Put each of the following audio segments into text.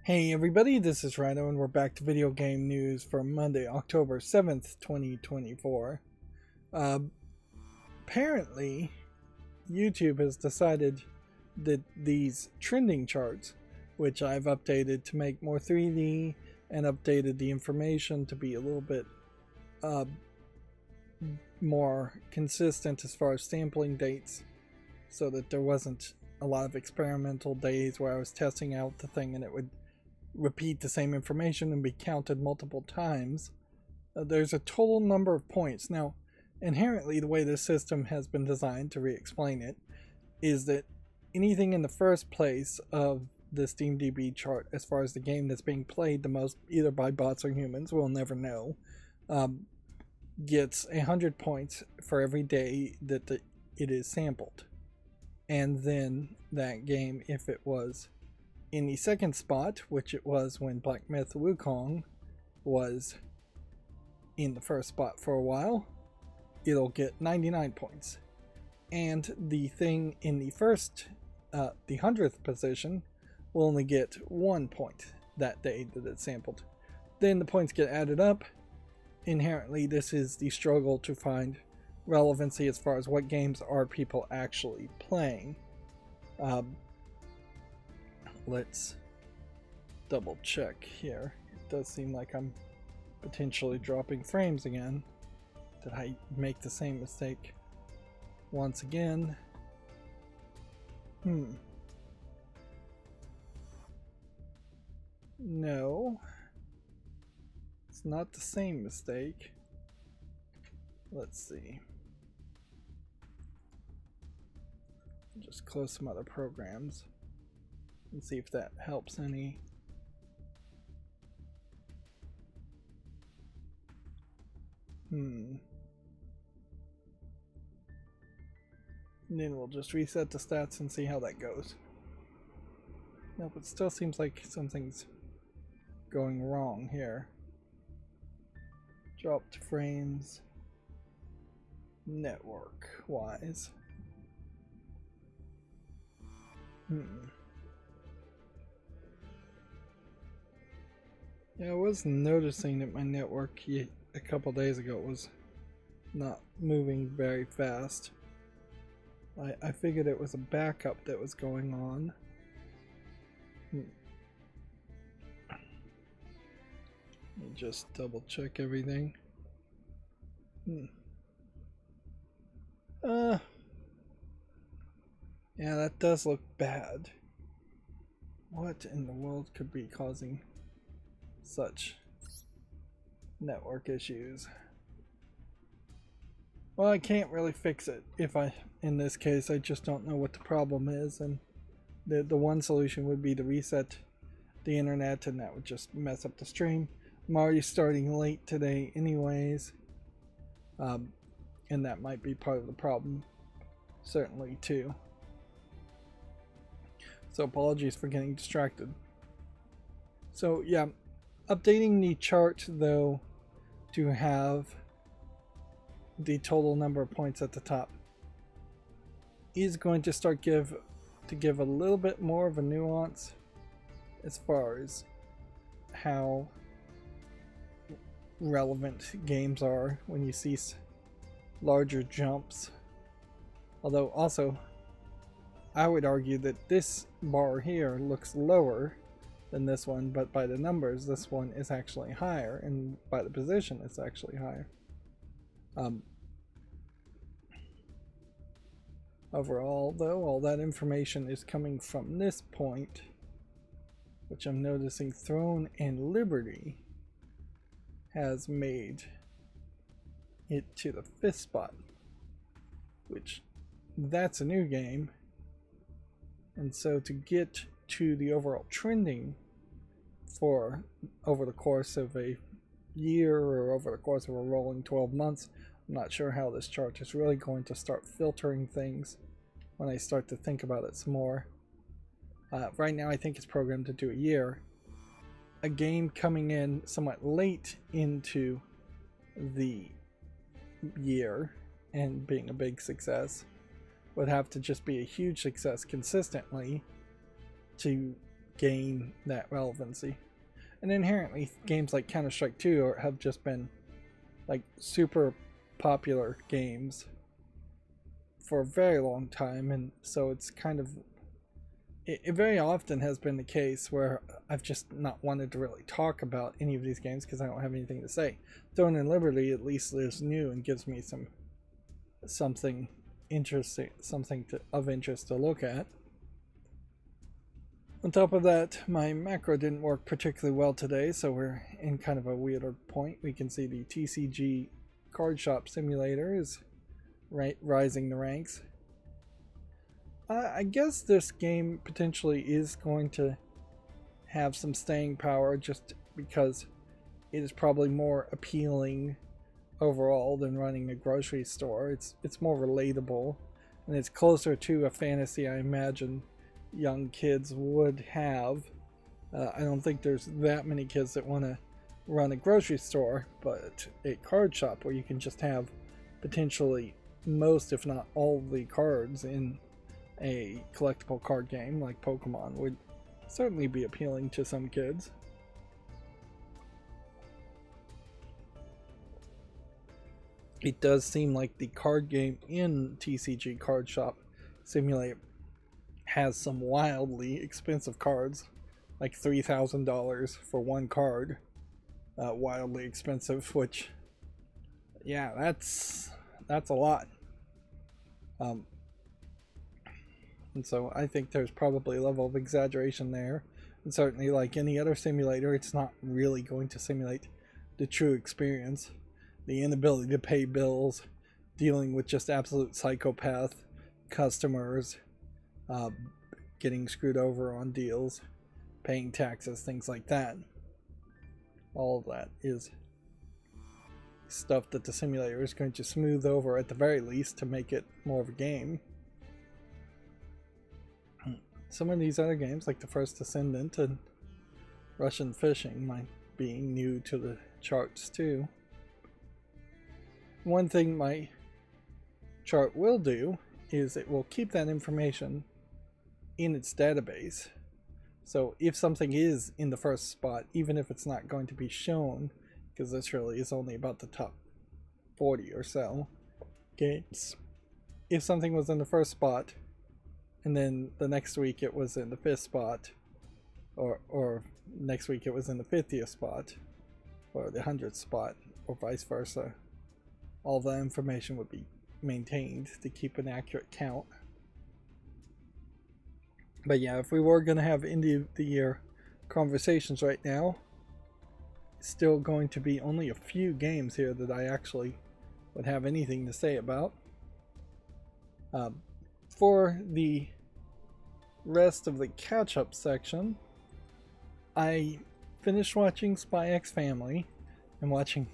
Hey everybody, this is Rydo and we're back to video game news for Monday, October 7th, 2024. Apparently, YouTube has decided that these trending charts, which I've updated to make more 3D and updated the information to be a little bit more consistent as far as sampling dates, so that there wasn't a lot of experimental days where I was testing out the thing and it would repeat the same information and be counted multiple times. There's a total number of points. Now, inherently, the way this system has been designed, to re-explain it, is that anything in the first place of the SteamDB chart, as far as the game that's being played the most, either by bots or humans, we'll never know, gets 100 points for every day that it is sampled. And then that game, if it was in the second spot, which it was when Black Myth Wukong was in the first spot for a while, it'll get 99 points. And the thing in the first, the 100th position, will only get 1 point that day that it's sampled. Then the points get added up. Inherently, this is the struggle to find relevancy as far as what games are people actually playing. Let's double check here. It does seem like I'm potentially dropping frames again. Did I make the same mistake once again? No. It's not the same mistake. Let's see. Just close some other programs and see if that helps any. And then we'll just reset the stats and see how that goes. Nope, it still seems like something's going wrong here. Dropped frames network wise. Yeah, I was noticing that my network a couple days ago was not moving very fast. I figured it was a backup that was going on. Let me just double check everything. Yeah, that does look bad. What in the world could be causing such network issues? Well, I can't really fix it. In this case, I just don't know what the problem is, and the one solution would be to reset the internet, and that would just mess up the stream. I'm already starting late today anyways, and that might be part of the problem, certainly too. So apologies for getting distracted. So yeah, updating the chart though to have the total number of points at the top is going to start give a little bit more of a nuance as far as how relevant games are when you see larger jumps. Although also, I would argue that this bar here looks lower than this one, but by the numbers, this one is actually higher, and by the position, it's actually higher. Overall, though, all that information is coming from this point, which I'm noticing Throne and Liberty has made it to the 5th spot, which that's a new game. And so to get to the overall trending for over the course of a year or over the course of a rolling 12 months, I'm not sure how this chart is really going to start filtering things when I start to think about it some more. Right now I think it's programmed to do a year. A game coming in somewhat late into the year and being a big success would have to just be a huge success consistently to gain that relevancy. And inherently, games like Counter-Strike 2 have just been like super popular games for a very long time, and so it's kind of it very often has been the case where I've just not wanted to really talk about any of these games because I don't have anything to say. Throne and Liberty at least is new and gives me something interesting, of interest to look at. On top of that, my macro didn't work particularly well today, so we're in kind of a weirder point. We can see the TCG card shop simulator is rising the ranks. I guess this game potentially is going to have some staying power just because it is probably more appealing overall than running a grocery store. It's more relatable, and it's closer to a fantasy I imagine young kids would have. I don't think there's that many kids that want to run a grocery store, but a card shop where you can just have potentially most, if not all, the cards in a collectible card game like Pokemon would certainly be appealing to some kids. It does seem like the card game in TCG Card Shop Simulator has some wildly expensive cards, like $3,000 for one card. Wildly expensive, which, yeah, that's a lot. And so I think there's probably a level of exaggeration there. And certainly, like any other simulator, it's not really going to simulate the true experience. The inability to pay bills, dealing with just absolute psychopath customers, getting screwed over on deals, paying taxes, things like that. All of that is stuff that the simulator is going to smooth over at the very least to make it more of a game. Some of these other games, like the First Descendant and Russian Fishing, might be new to the charts too. One thing my chart will do is it will keep that information in its database. So if something is in the first spot, even if it's not going to be shown, because this really is only about the top 40 or so games, if something was in the first spot and then the next week it was in the 5th spot, or next week it was in the 50th spot, or the 100th spot, or vice versa, all that information would be maintained to keep an accurate count. But yeah, if we were going to have end of the year conversations right now, it's still going to be only a few games here that I actually would have anything to say about. For the rest of the catch-up section, I finished watching Spy X Family and watching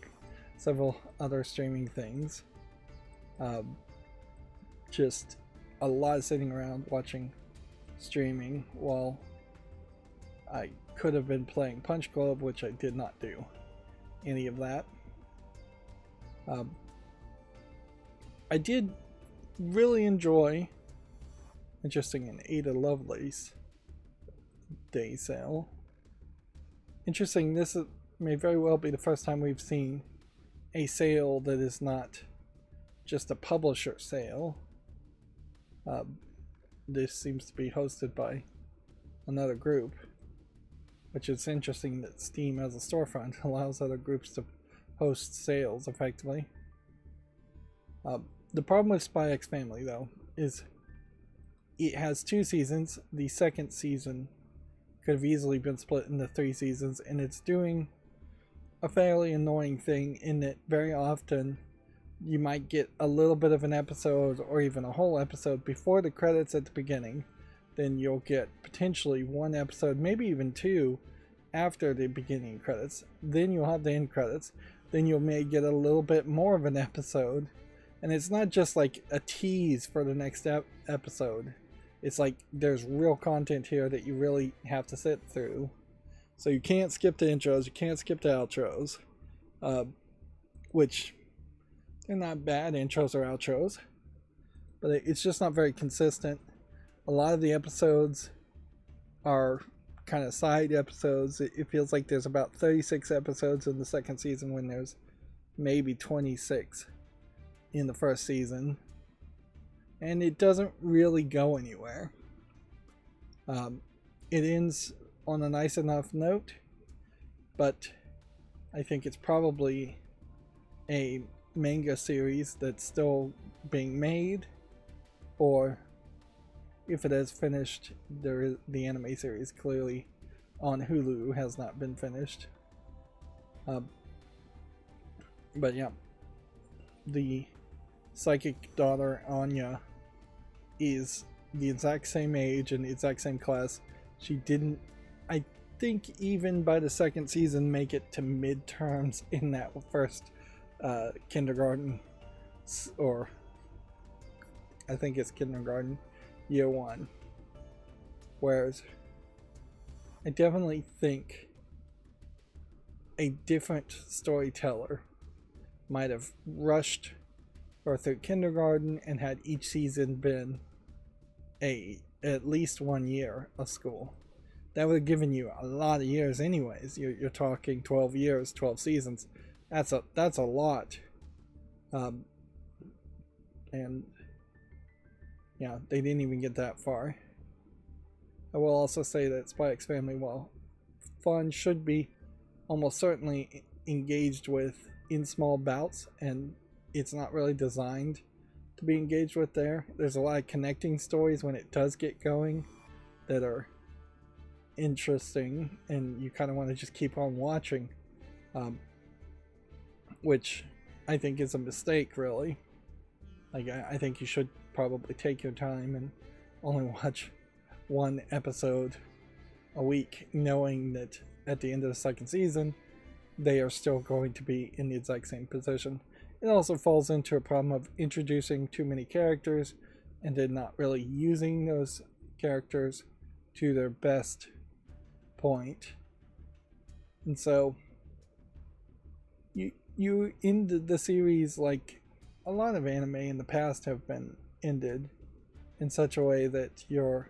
several other streaming things. Just a lot of sitting around watching streaming while I could have been playing Punch Club, which I did not do any of that. I did really enjoy an Ada Lovelace day sale. Interesting, this may very well be the first time we've seen a sale that is not just a publisher sale. This seems to be hosted by another group, which is interesting that Steam as a storefront allows other groups to host sales effectively. The problem with Spy X Family, though, is it has 2 seasons. The second season could have easily been split into 3 seasons, and it's doing a fairly annoying thing in that very often you might get a little bit of an episode or even a whole episode before the credits at the beginning. Then you'll get potentially 1 episode, maybe even 2 after the beginning credits. Then you'll have the end credits. Then you may get a little bit more of an episode. And it's not just like a tease for the next episode. It's like there's real content here that you really have to sit through. So you can't skip the intros, you can't skip the outros. Which, they're not bad intros or outros. But it's just not very consistent. A lot of the episodes are kind of side episodes. It feels like there's about 36 episodes in the second season when there's maybe 26 in the first season. And it doesn't really go anywhere. It ends on a nice enough note, but I think it's probably a manga series that's still being made, or if it has finished, the anime series clearly on Hulu has not been finished. But yeah, the psychic daughter Anya is the exact same age and the exact same class. She didn't, I think, even by the second season make it to midterms in that first kindergarten, or I think it's kindergarten year 1. Whereas I definitely think a different storyteller might have rushed her through kindergarten and had each season been at least 1 year of school. That would have given you a lot of years anyways. You're talking 12 years, 12 seasons. That's a lot. And yeah, they didn't even get that far. I will also say that Spy X Family, while fun, should be almost certainly engaged with in small bouts, and it's not really designed to be engaged with there. There's a lot of connecting stories when it does get going that are interesting, and you kind of want to just keep on watching, which I think is a mistake, really. Like, I think you should probably take your time and only watch 1 episode a week, knowing that at the end of the second season they are still going to be in the exact same position. It also falls into a problem of introducing too many characters and then not really using those characters to their best point. And so you end the series like a lot of anime in the past have been ended, in such a way that you're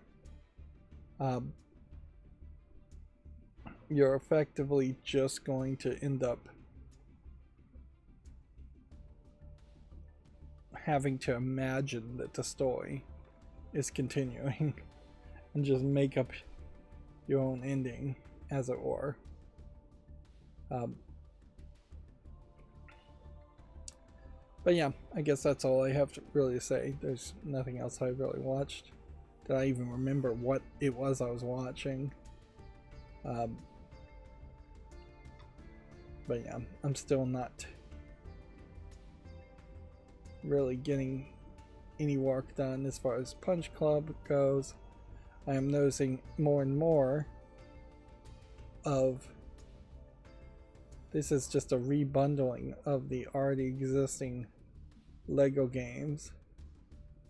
effectively just going to end up having to imagine that the story is continuing and just make up your own ending, as it were. But yeah, I guess that's all I have to really say. There's nothing else I really watched. Did I even remember what it was I was watching? But yeah, I'm still not really getting any work done as far as Punch Club goes. I am noticing more and more of this is just a rebundling of the already existing Lego games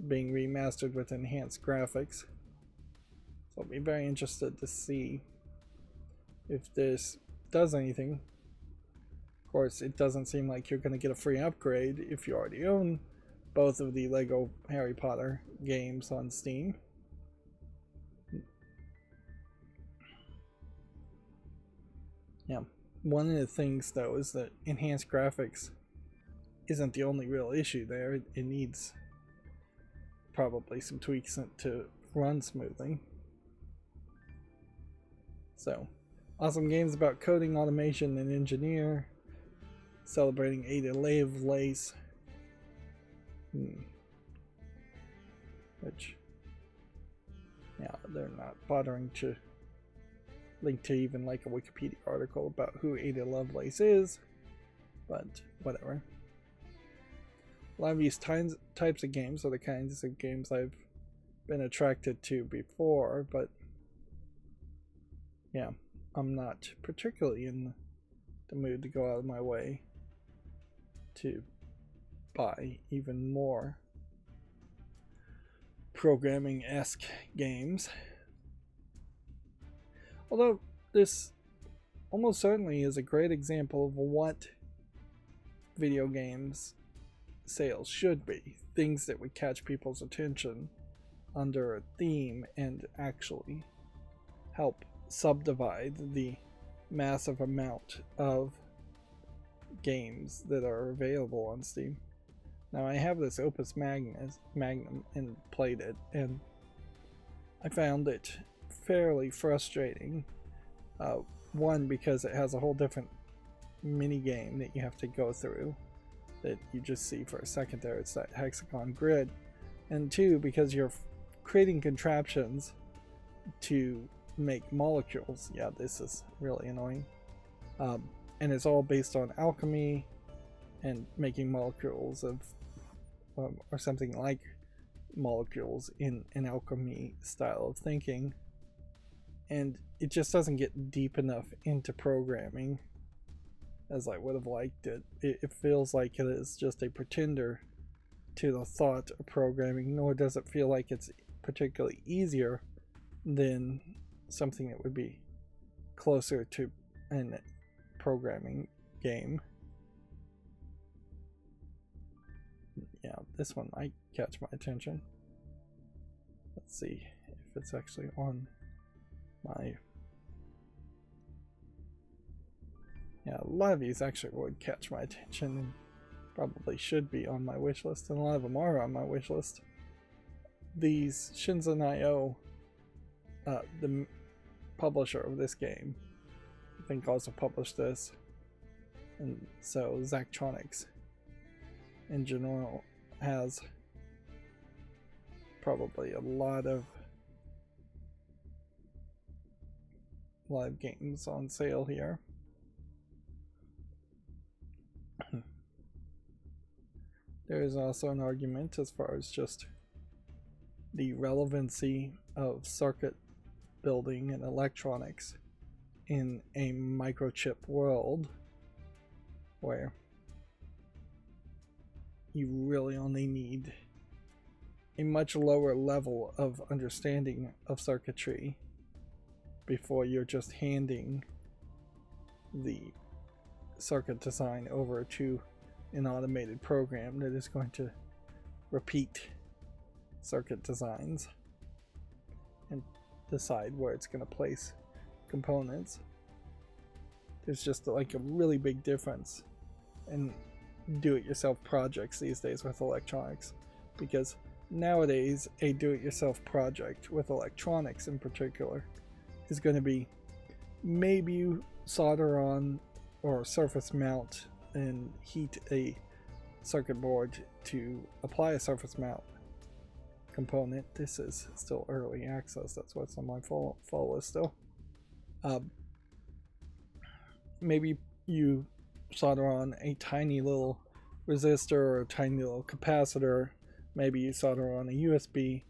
being remastered with enhanced graphics. So I'll be very interested to see if this does anything. Of course, it doesn't seem like you're going to get a free upgrade if you already own both of the Lego Harry Potter games on Steam. Yeah, one of the things though is that enhanced graphics isn't the only real issue there. It needs probably some tweaks to run smoothly. So, awesome games about coding, automation, and engineer. Celebrating Ada Lovelace. Which, yeah, they're not bothering to link to even like a Wikipedia article about who Ada Lovelace is, but whatever. A lot of these types of games are the kinds of games I've been attracted to before, but yeah, I'm not particularly in the mood to go out of my way to buy even more programming-esque games. Although this almost certainly is a great example of what video games sales should be. Things that would catch people's attention under a theme and actually help subdivide the massive amount of games that are available on Steam. Now I have this Opus Magnum and played it, and I found it fairly frustrating. One, because it has a whole different mini game that you have to go through that you just see for a second there. It's that hexagon grid. And two, because you're creating contraptions to make molecules. Yeah, this is really annoying. And it's all based on alchemy and making molecules of or something like molecules in an alchemy style of thinking, and it just doesn't get deep enough into programming as I would have liked it. It feels like it is just a pretender to the thought of programming, nor does it feel like it's particularly easier than something that would be closer to an programming game. Yeah, this one might catch my attention. Let's see if it's actually on my... Yeah, a lot of these actually would catch my attention and probably should be on my wish list, and a lot of them are on my wish list. These Shinzen.io, the publisher of this game, I think also published this, and so Zachtronics in general has probably a lot of live games on sale here. There is also an argument as far as just the relevancy of circuit building and electronics in a microchip world where you really only need a much lower level of understanding of circuitry before you're just handing the circuit design over to an automated program that is going to repeat circuit designs and decide where it's going to place components. There's just like a really big difference in do-it-yourself projects these days with electronics, because nowadays a do-it-yourself project with electronics in particular is going to be maybe you solder on or surface mount and heat a circuit board to apply a surface mount component. This is still early access, that's what's on my follow list still. Maybe you solder on a tiny little resistor or a tiny little capacitor, maybe you solder on a USB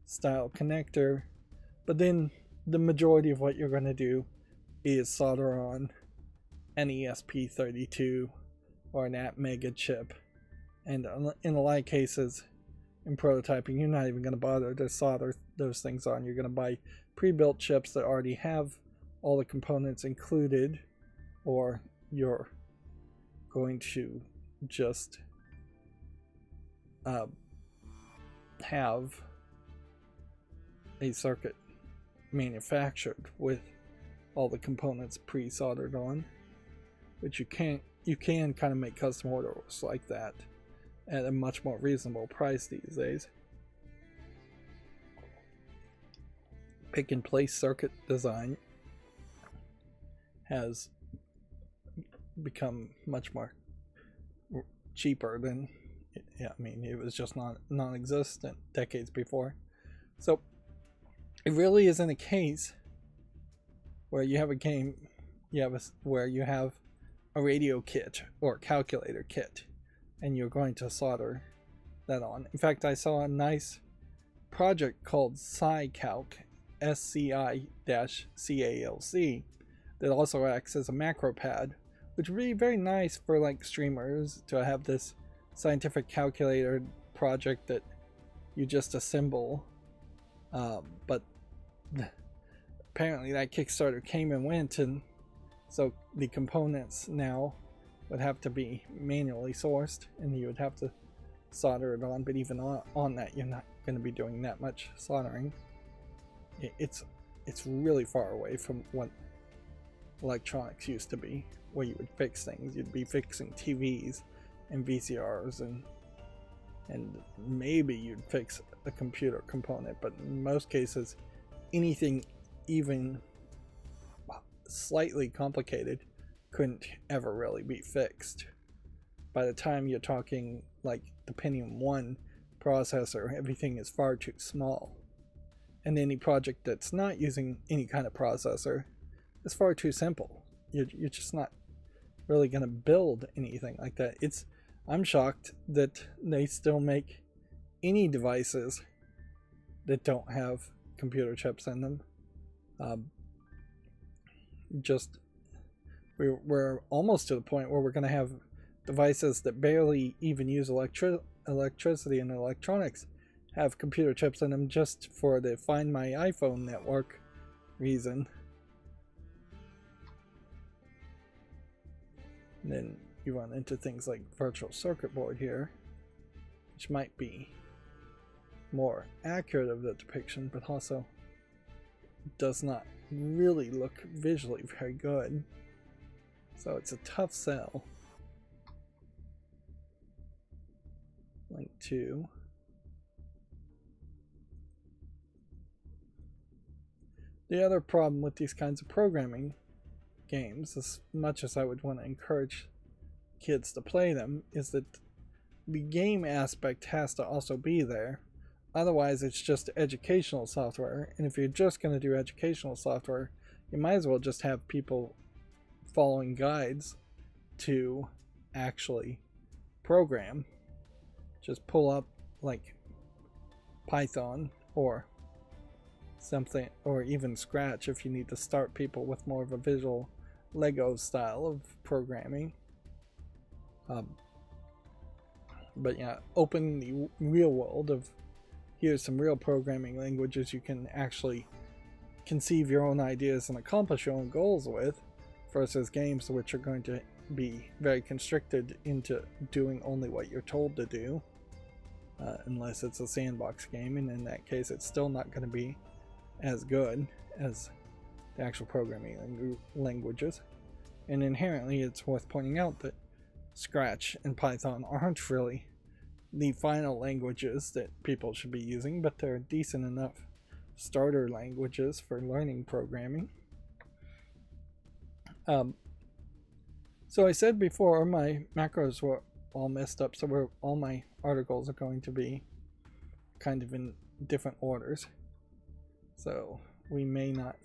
style connector, but then the majority of what you're going to do is solder on an ESP32 or an Atmega chip, and in a lot of cases in prototyping you're not even going to bother to solder those things on. You're going to buy pre-built chips that already have all the components included, or you're going to just have a circuit manufactured with all the components pre-soldered on, which you can kind of make custom orders like that at a much more reasonable price these days. Pick and place circuit design has become much more cheaper than, yeah, I mean, it was just non-existent decades before. So it really isn't a case where you have a game, where you have a radio kit or calculator kit and you're going to solder that on. In fact, I saw a nice project called SciCalc, SCI-CALC, that also acts as a macro pad, which would be very nice for like streamers to have this scientific calculator project that you just assemble. But apparently that Kickstarter came and went, and so the components now would have to be manually sourced and you would have to solder it on, but even on that you're not going to be doing that much soldering. It's it's really far away from what electronics used to be, where you would fix things. You'd be fixing TVs and VCRs, and maybe you'd fix a computer component, but in most cases, anything even slightly complicated couldn't ever really be fixed. By the time you're talking like the Pentium 1 processor, everything is far too small. And any project that's not using any kind of processor is far too simple. You're just not really going to build anything like that. I'm shocked that they still make any devices that don't have computer chips in them. We're almost to the point where we're going to have devices that barely even use electricity and electronics have computer chips in them just for the Find My iPhone network reason. And then you run into things like virtual circuit board here, which might be more accurate of the depiction, but also does not really look visually very good. So it's a tough sell. Link 2. The other problem with these kinds of programming games, as much as I would want to encourage kids to play them, is that the game aspect has to also be there. Otherwise, it's just educational software. And if you're just going to do educational software, you might as well just have people following guides to actually program. Just pull up like Python or something, or even Scratch if you need to start people with more of a visual Lego style of programming. But yeah, open the real world of here's some real programming languages you can actually conceive your own ideas and accomplish your own goals with, versus games which are going to be very constricted into doing only what you're told to do, unless it's a sandbox game, and in that case it's still not going to be as good as the actual programming languages. And inherently it's worth pointing out that Scratch and Python aren't really the final languages that people should be using, but they're decent enough starter languages for learning programming. So I said before my macros were all messed up, so all my articles are going to be kind of in different orders. So we may not,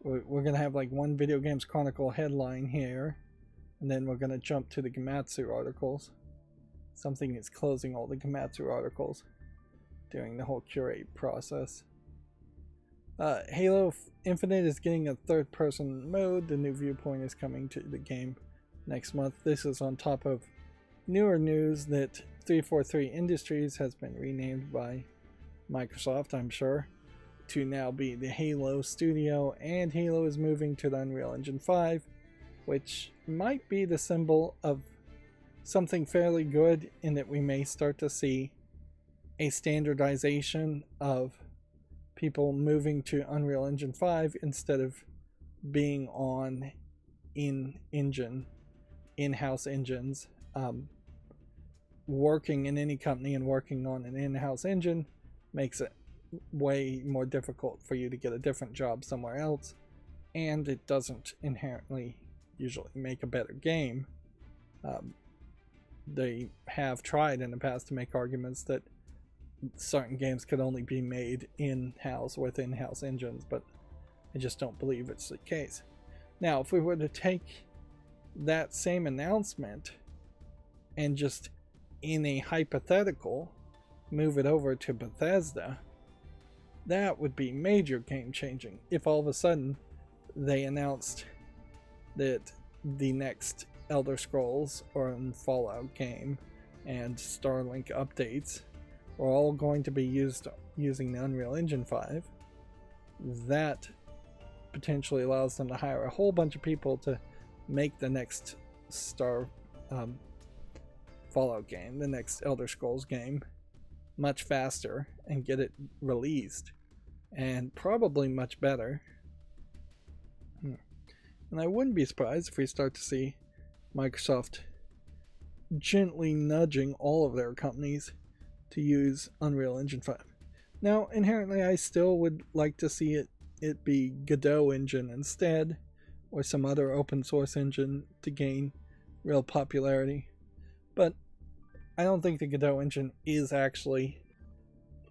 we're going to have like one Video Games Chronicle headline here, and then we're going to jump to the Gematsu articles. Something is closing all the Gematsu articles during the whole curate process. Halo Infinite is getting a third-person mode. The new viewpoint is coming to the game next month. This is on top of newer news that 343 Industries has been renamed by Microsoft, I'm sure, to now be the Halo Studio, and Halo is moving to the Unreal Engine 5, which might be the symbol of something fairly good, in that we may start to see a standardization of people moving to Unreal Engine 5 instead of being on in-house engines. Working in any company and working on an in-house engine makes it way more difficult for you to get a different job somewhere else, and it doesn't inherently usually make a better game. They have tried in the past to make arguments that certain games could only be made in-house with in-house engines, but I just don't believe it's the case. Now, if we were to take that same announcement and just in a hypothetical move it over to Bethesda, that would be major game changing. If all of a sudden they announced that the next Elder Scrolls or Fallout game and Starlink updates are all going to be using the Unreal Engine 5, that potentially allows them to hire a whole bunch of people to make the next Fallout game, the next Elder Scrolls game, much faster and get it released. and probably much better. And I wouldn't be surprised if we start to see Microsoft gently nudging all of their companies to use Unreal Engine 5. Now, inherently, I still would like to see it be Godot engine instead, or some other open source engine to gain real popularity. But I don't think the Godot engine is actually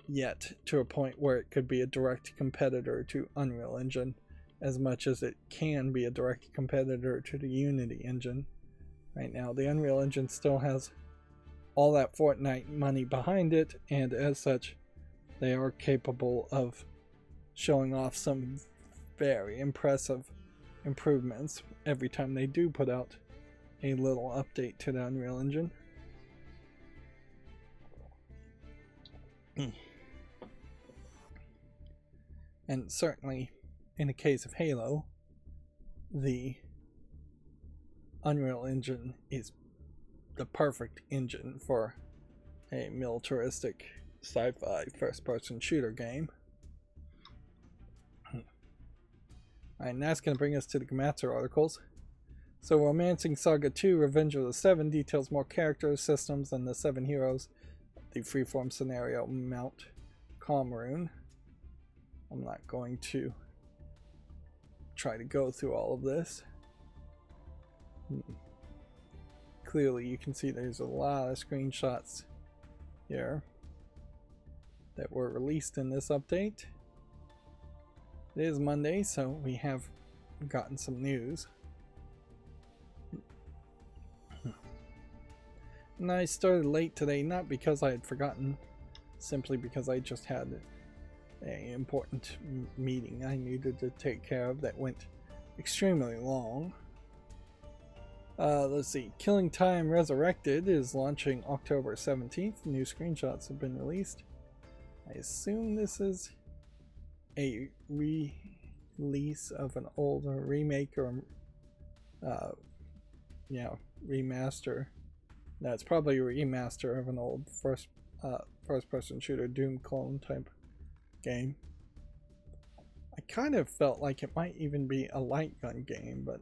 yet to a point where it could be a direct competitor to Unreal Engine, as much as it can be a direct competitor to the Unity engine. Right now, the Unreal Engine still has all that Fortnite money behind it, and as such, they are capable of showing off some very impressive improvements every time they do put out a little update to the Unreal Engine. And certainly, in the case of Halo, the Unreal Engine is the perfect engine for a militaristic sci-fi first-person shooter game. Alright, and that's going to bring us to the Gematsu articles. So, Romancing Saga 2 Revenge of the Seven details more characters, systems, and the 7 heroes of the freeform scenario Mount Cameroon. I'm not going to try to go through all of this. Clearly you can see there's a lot of screenshots here that were released in this update. It is Monday, so we have gotten some news. And I started late today, not because I had forgotten, simply because I just had an important meeting I needed to take care of that went extremely long. Let's see. Killing Time Resurrected is launching October 17th. New screenshots have been released. I assume this is a release of an older remake or remaster. That's probably a remaster of an old first-person shooter Doom clone type game. I kind of felt like it might even be a light gun game, but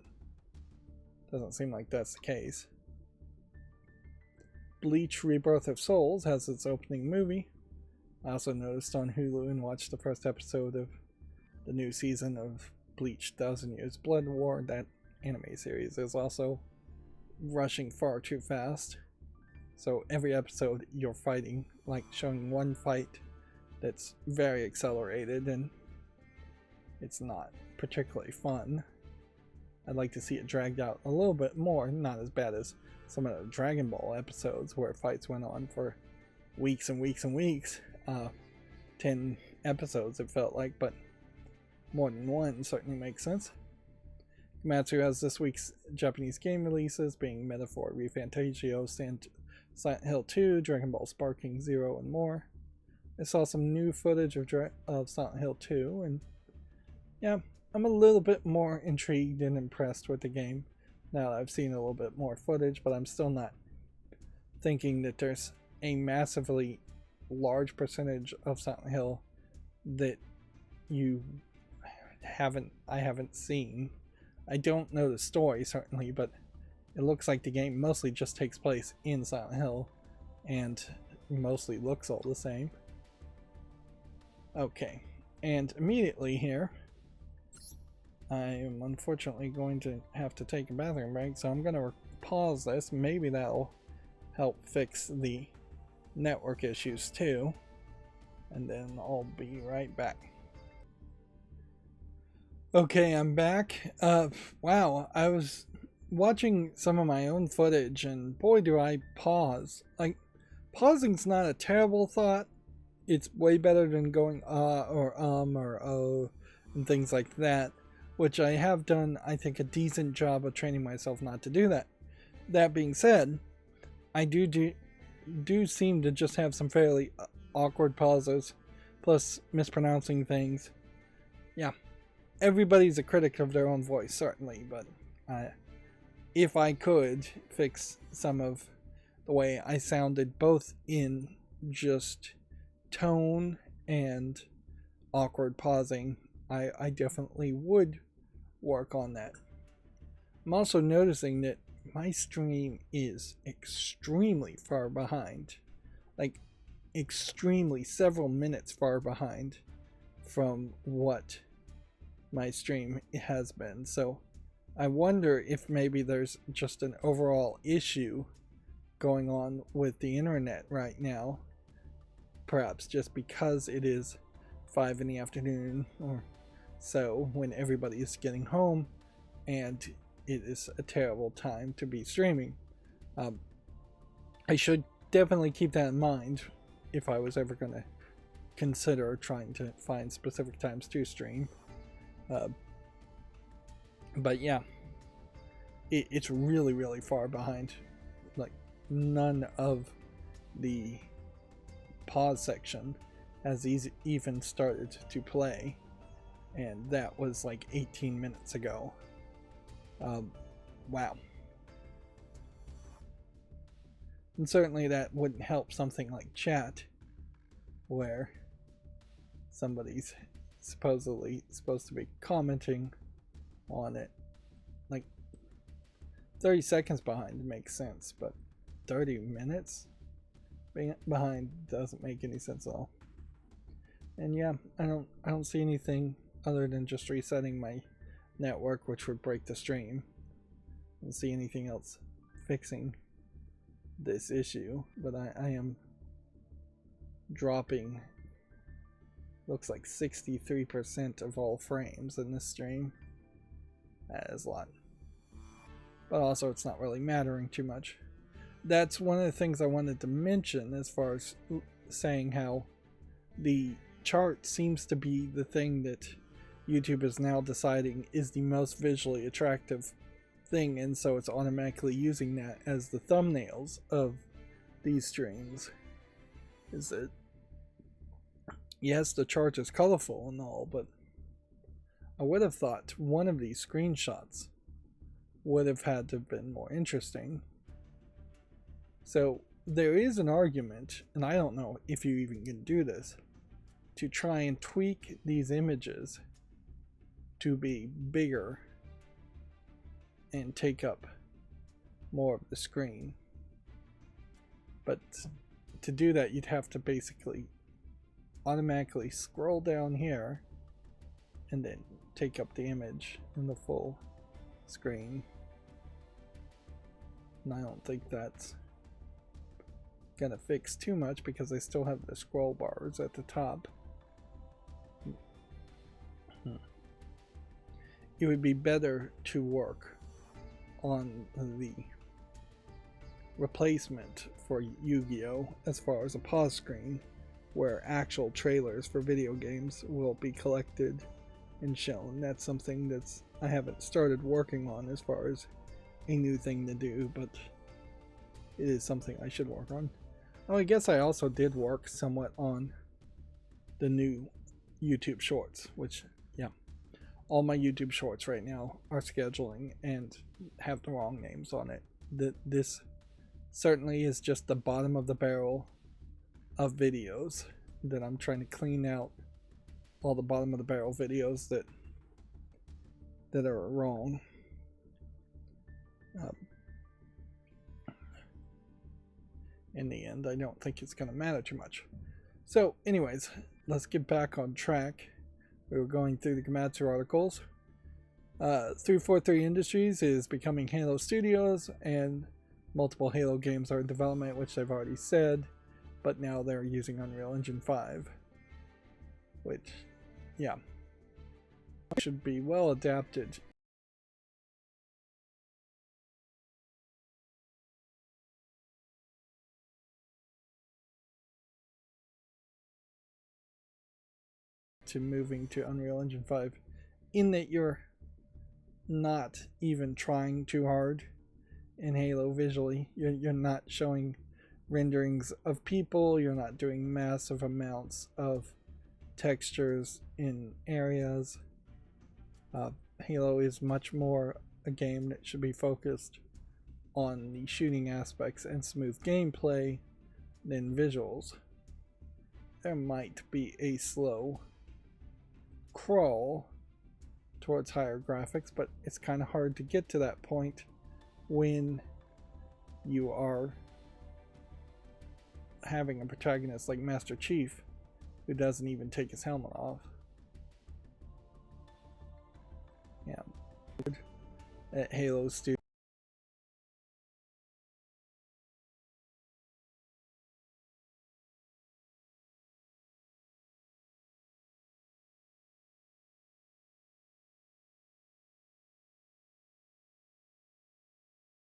doesn't seem like that's the case. Bleach Rebirth of Souls has its opening movie. I also noticed on Hulu and watched the first episode of the new season of Bleach 1000 Years Blood War. That anime series is also rushing far too fast. So every episode you're fighting, like showing one fight that's very accelerated, and it's not particularly fun. I'd like to see it dragged out a little bit more, not as bad as some of the Dragon Ball episodes where fights went on for weeks and weeks and weeks. 10 episodes it felt like, but more than one certainly makes sense. Gematsu has this week's Japanese game releases, being Metaphor ReFantazio, Silent Hill 2, Dragon Ball Sparking Zero, and more. I saw some new footage of Silent Hill 2, and yeah, I'm a little bit more intrigued and impressed with the game now that I've seen a little bit more footage, but I'm still not thinking that there's a massively large percentage of Silent Hill that I haven't seen. I don't know the story certainly, but it looks like the game mostly just takes place in Silent Hill and mostly looks all the same. Okay, and immediately here I am unfortunately going to have to take a bathroom break, so I'm going to pause this. Maybe that'll help fix the network issues too, and then I'll be right back. Okay, I'm back. Wow, I was watching some of my own footage, and boy do I pause. Like, pausing's not a terrible thought. It's way better than going or or oh and things like that, which I have done, I think, a decent job of training myself not to do that. That being said, I do seem to just have some fairly awkward pauses, plus mispronouncing things. Yeah, everybody's a critic of their own voice, certainly, but if I could fix some of the way I sounded, both in just tone and awkward pausing, I definitely would work on that. I'm also noticing that my stream is extremely far behind, like extremely several minutes far behind from what my stream has been. So I wonder if maybe there's just an overall issue going on with the internet right now, perhaps just because it is 5 in the afternoon or so when everybody is getting home and it is a terrible time to be streaming. I should definitely keep that in mind if I was ever going to consider trying to find specific times to stream. But yeah, it's really, really far behind. Like, none of the pause section has even started to play, and that was like 18 minutes ago. Wow. And certainly that wouldn't help something like chat, where somebody's supposedly supposed to be commenting on it. Like, 30 seconds behind makes sense, but 30 minutes behind doesn't make any sense at all. And yeah, I don't see anything other than just resetting my network, which would break the stream. I don't see anything else fixing this issue, but I am dropping, looks like 63% of all frames in this stream. That is a lot. But also it's not really mattering too much. That's one of the things I wanted to mention as far as saying how the chart seems to be the thing that YouTube is now deciding is the most visually attractive thing, and so it's automatically using that as the thumbnails of these streams. Is that, yes, the chart is colorful and all, but I would have thought one of these screenshots would have had to have been more interesting. So there is an argument, and I don't know if you even can do this, to try and tweak these images to be bigger and take up more of the screen. But to do that, you'd have to basically automatically scroll down here and then take up the image in the full screen. And I don't think that's gonna fix too much because I still have the scroll bars at the top. It would be better to work on the replacement for Yu-Gi-Oh! As far as a pause screen, where actual trailers for video games will be collected and shown. That's something that's I haven't started working on as far as a new thing to do, but it is something I should work on. Oh, I guess I also did work somewhat on the new YouTube Shorts, which, yeah, all my YouTube Shorts right now are scheduling and have the wrong names on it. This certainly is just the bottom of the barrel of videos that I'm trying to clean out. All the bottom of the barrel videos that are wrong. In the end, I don't think it's going to matter too much. So anyways, let's get back on track. We were going through the Gematsu articles. 343 Industries is becoming Halo Studios, and multiple Halo games are in development, which they've already said, but now they're using Unreal Engine 5, which, yeah, should be well adapted to moving to Unreal Engine 5, in that you're not even trying too hard in Halo visually. You're not showing renderings of people, you're not doing massive amounts of textures in areas. Halo is much more a game that should be focused on the shooting aspects and smooth gameplay than visuals. There might be a slow crawl towards higher graphics, but it's kind of hard to get to that point when you are having a protagonist like Master Chief who doesn't even take his helmet off. Yeah. At Halo Studio.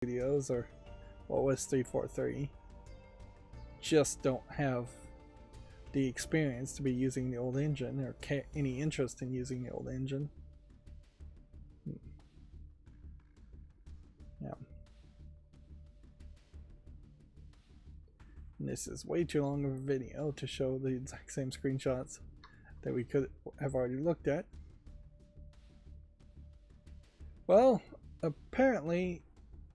Studios, or what was 343, just don't have the experience to be using the old engine or any interest in using the old engine. Yeah. And this is way too long of a video to show the exact same screenshots that we could have already looked at. Well, apparently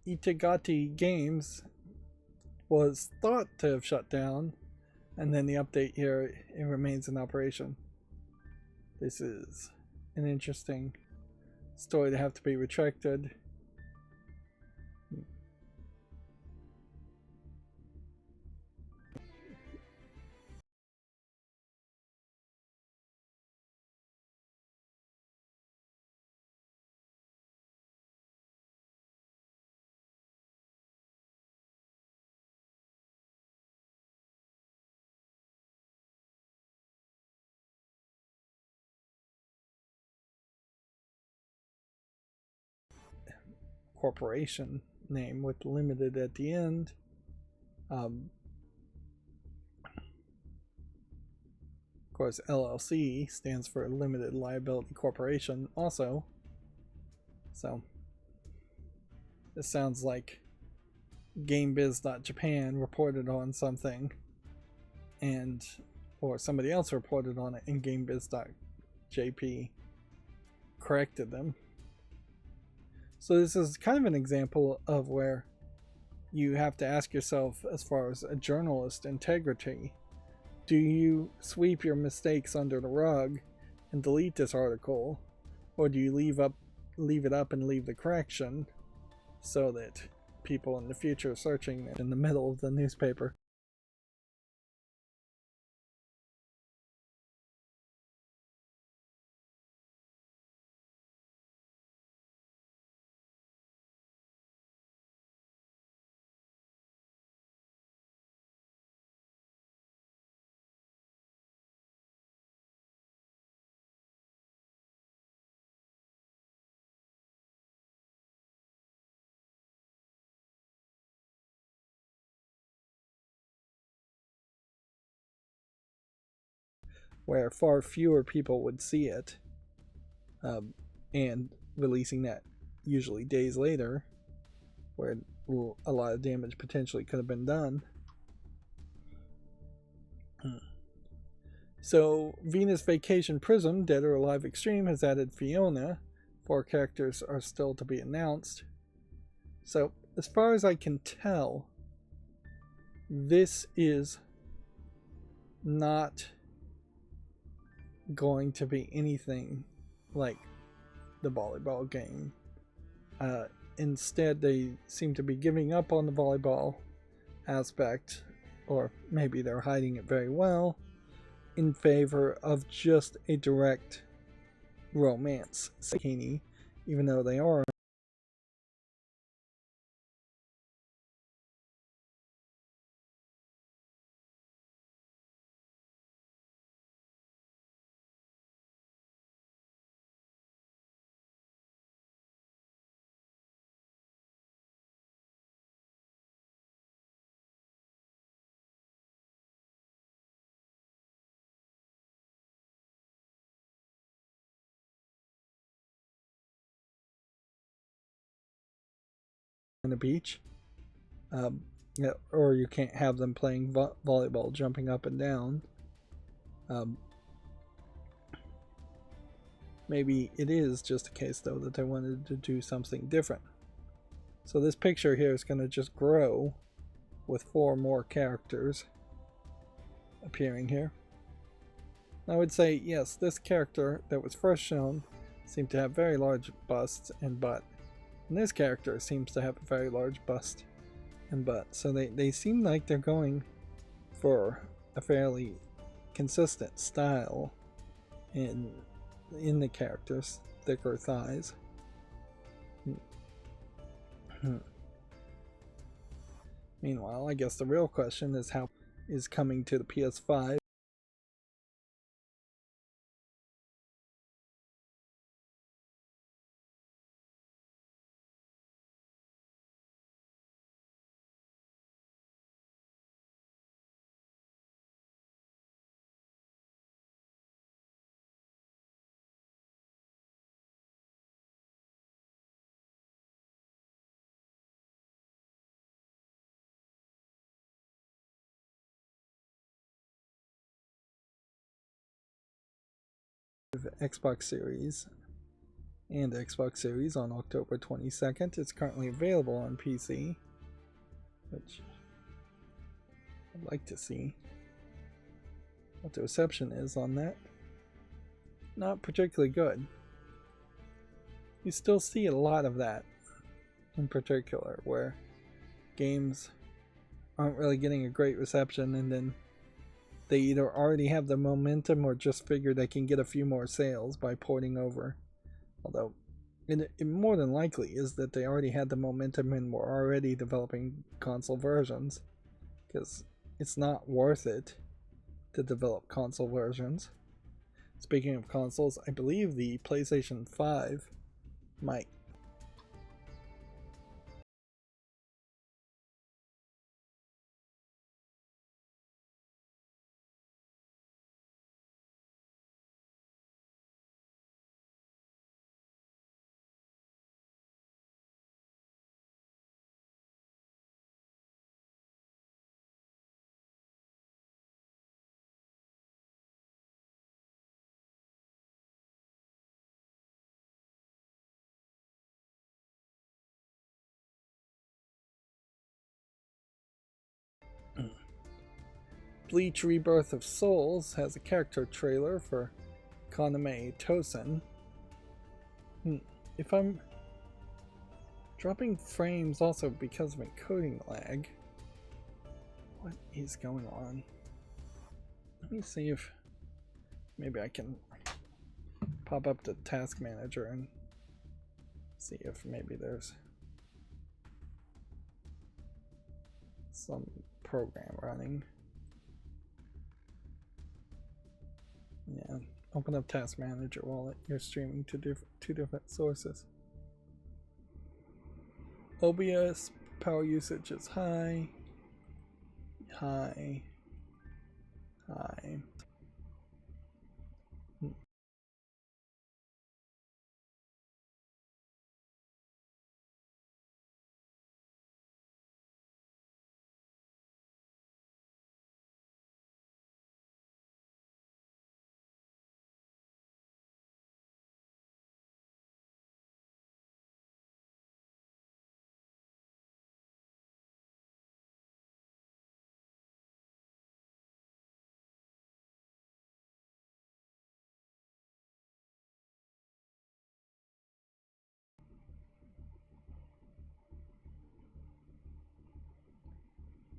Itagaki Games was thought to have shut down, and then the update here, it remains in operation. This is an interesting story to have to be retracted. Corporation name with limited at the end. Of course, LLC stands for Limited Liability Corporation also. So this sounds like GameBiz.Japan reported on something, and or somebody else reported on it, and GameBiz.jp corrected them. So this is kind of an example of where you have to ask yourself, as far as a journalist integrity, do you sweep your mistakes under the rug and delete this article, or do you leave it up and leave the correction so that people in the future searching in the middle of the newspaper where far fewer people would see it, and releasing that usually days later, where a lot of damage potentially could have been done. So Venus Vacation Prism Dead or Alive Extreme has added Fiona. 4 characters are still to be announced. So as far as I can tell, this is not going to be anything like the volleyball game. Instead, they seem to be giving up on the volleyball aspect, or maybe they're hiding it very well, in favor of just a direct romance bikini, even though they are on the beach. Or you can't have them playing volleyball, jumping up and down. Maybe it is just a case, though, that they wanted to do something different. So this picture here is going to just grow with 4 more characters appearing here. I would say, yes, this character that was first shown seemed to have very large busts and butt. And this character seems to have a very large bust and butt. So they seem like they're going for a fairly consistent style in the characters, thicker thighs. Meanwhile, I guess the real question is how is coming to the PS5. Xbox Series and Xbox Series on October 22nd. It's currently available on PC, which I'd like to see what the reception is on that. Not particularly good. You still see a lot of that in particular, where games aren't really getting a great reception and then they either already have the momentum or just figure they can get a few more sales by porting over. Although it more than likely is that they already had the momentum and were already developing console versions, because it's not worth it to develop console versions. Speaking of consoles, I believe the PlayStation 5 might Bleach Rebirth of Souls has a character trailer for Kaname Tosen. If I'm dropping frames also because of encoding lag, what is going on? Let me see if maybe I can pop up the task manager and see if maybe there's some program running. Yeah, open up task manager while you're streaming to two different sources. OBS power usage is high.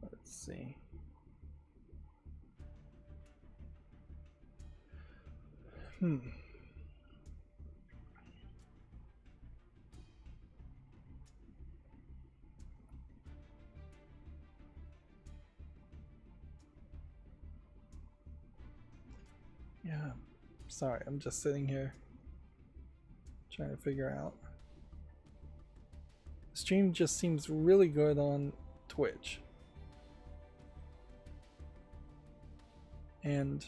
Let's see. Yeah, sorry, I'm just sitting here trying to figure out. The stream just seems really good on Twitch. And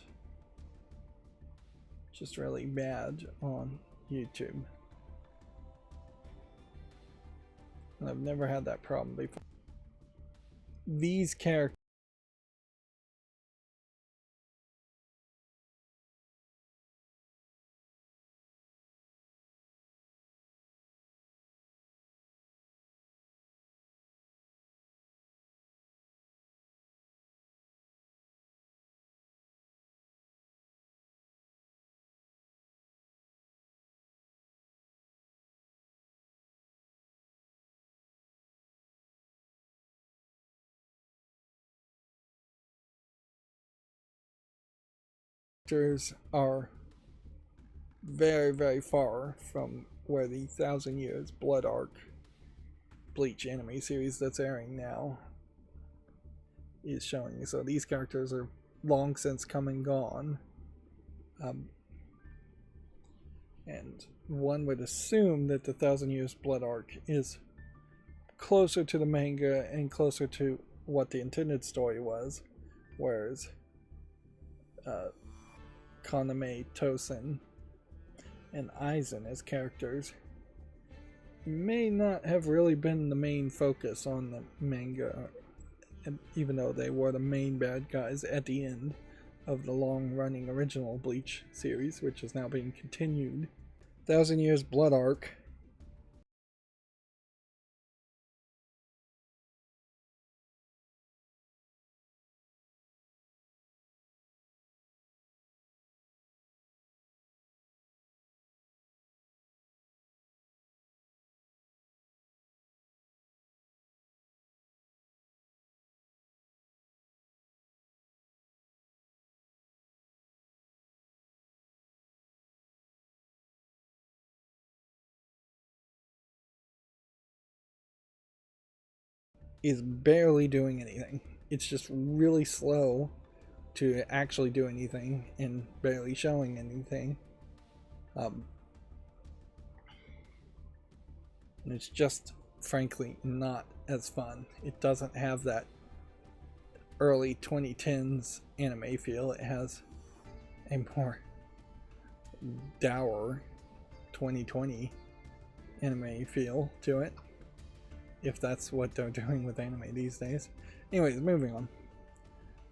just really bad on YouTube. And I've never had that problem before. These characters characters are very, very far from where the Thousand Years Blood Arc Bleach anime series that's airing now is showing. So these characters are long since come and gone. And one would assume that the Thousand Years Blood Arc is closer to the manga and closer to what the intended story was, whereas Kaname, Tosen, and Aizen as characters may not have really been the main focus on the manga, even though they were the main bad guys at the end of the long-running original Bleach series, which is now being continued. Thousand Years Blood Arc is barely doing anything. It's just really slow to actually do anything and barely showing anything. And it's just, frankly, not as fun. It doesn't have that early 2010s anime feel. It has a more dour 2020 anime feel to it, if that's what they're doing with anime these days. Anyways, moving on.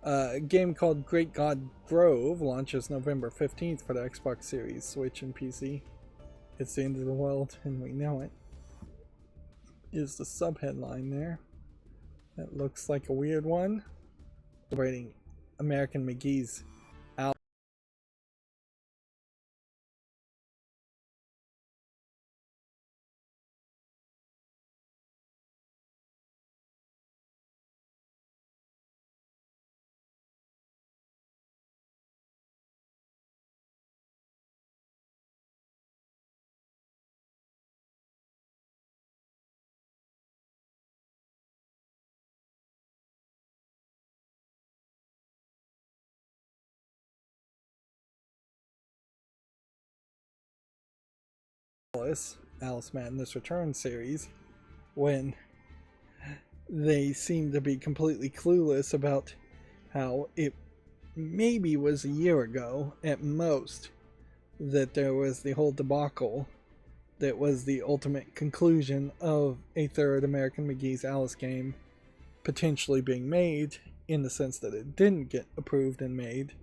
A game called Great God Grove launches November 15th for the Xbox Series, Switch, and PC. It's the end of the world, and we know it. Is the subheadline there. That looks like a weird one. Celebrating American McGee's album. Alice Madness Returns series, when they seem to be completely clueless about how it maybe was a year ago at most that there was the whole debacle that was the ultimate conclusion of a third American McGee's Alice game potentially being made, in the sense that it didn't get approved and made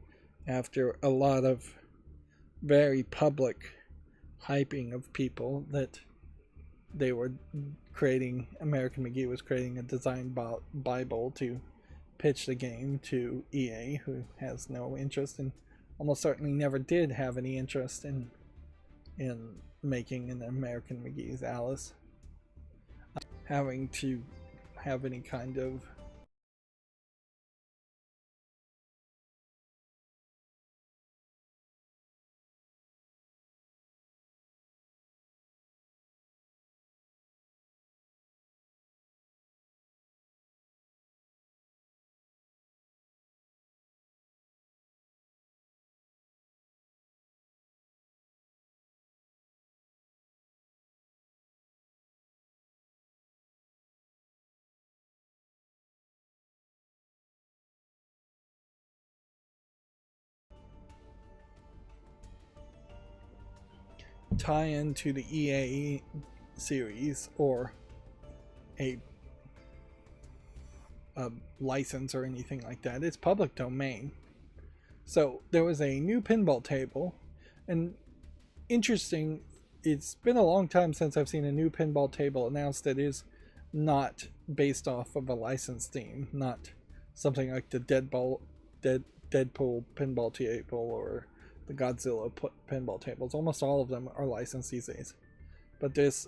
after a lot of very public hyping of people that they were creating, American McGee was creating a design bible to pitch the game to EA, who has no interest and almost certainly never did have any interest in making an American McGee's Alice. Having to have any kind of tie into the EA series or a license or anything like that. It's public domain. So there was a new pinball table, and interesting, it's been a long time since I've seen a new pinball table announced that is not based off of a licensed theme, not something like the Deadpool pinball table or the Godzilla pinball tables. Almost all of them are licensed these days. But this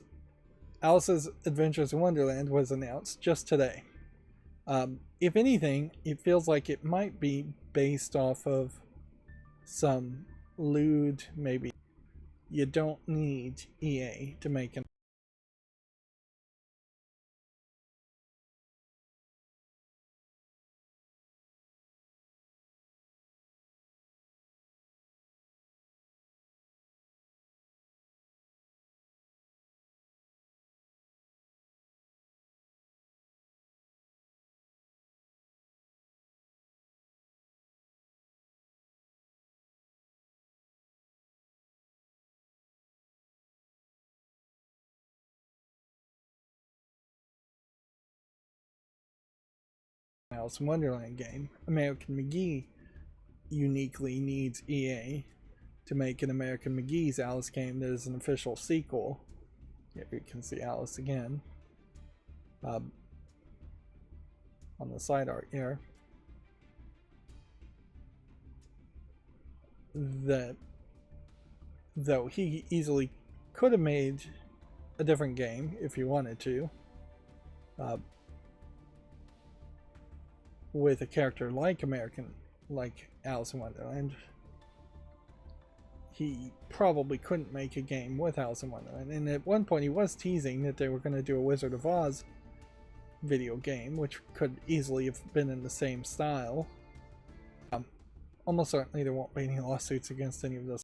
Alice's Adventures in Wonderland was announced just today. If anything, it feels like it might be based off of some lewd, maybe. You don't need EA to make an Alice in Wonderland game. American McGee uniquely needs EA to make an American McGee's Alice game that is an official sequel. Here you can see Alice again on the side art here. That though he easily could have made a different game if he wanted to, with a character like Alice in Wonderland, he probably couldn't make a game with Alice in Wonderland. And at one point he was teasing that they were going to do a Wizard of Oz video game, which could easily have been in the same style. Almost certainly there won't be any lawsuits against any of those.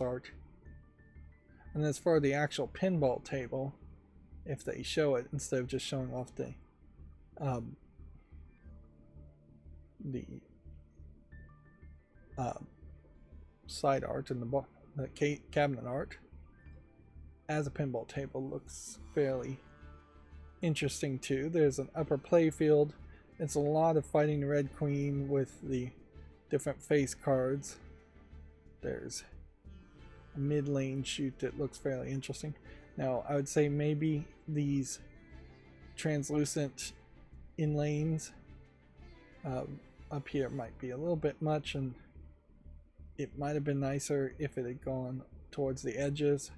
Art. And as for the actual pinball table, if they show it instead of just showing off the side art and the cabinet art as a pinball table, looks fairly interesting too. There's an upper play field. It's a lot of fighting the Red Queen with the different face cards. There's a mid-lane shoot that looks fairly interesting. Now I would say maybe these translucent in lanes up here might be a little bit much, and it might have been nicer if it had gone towards the edges.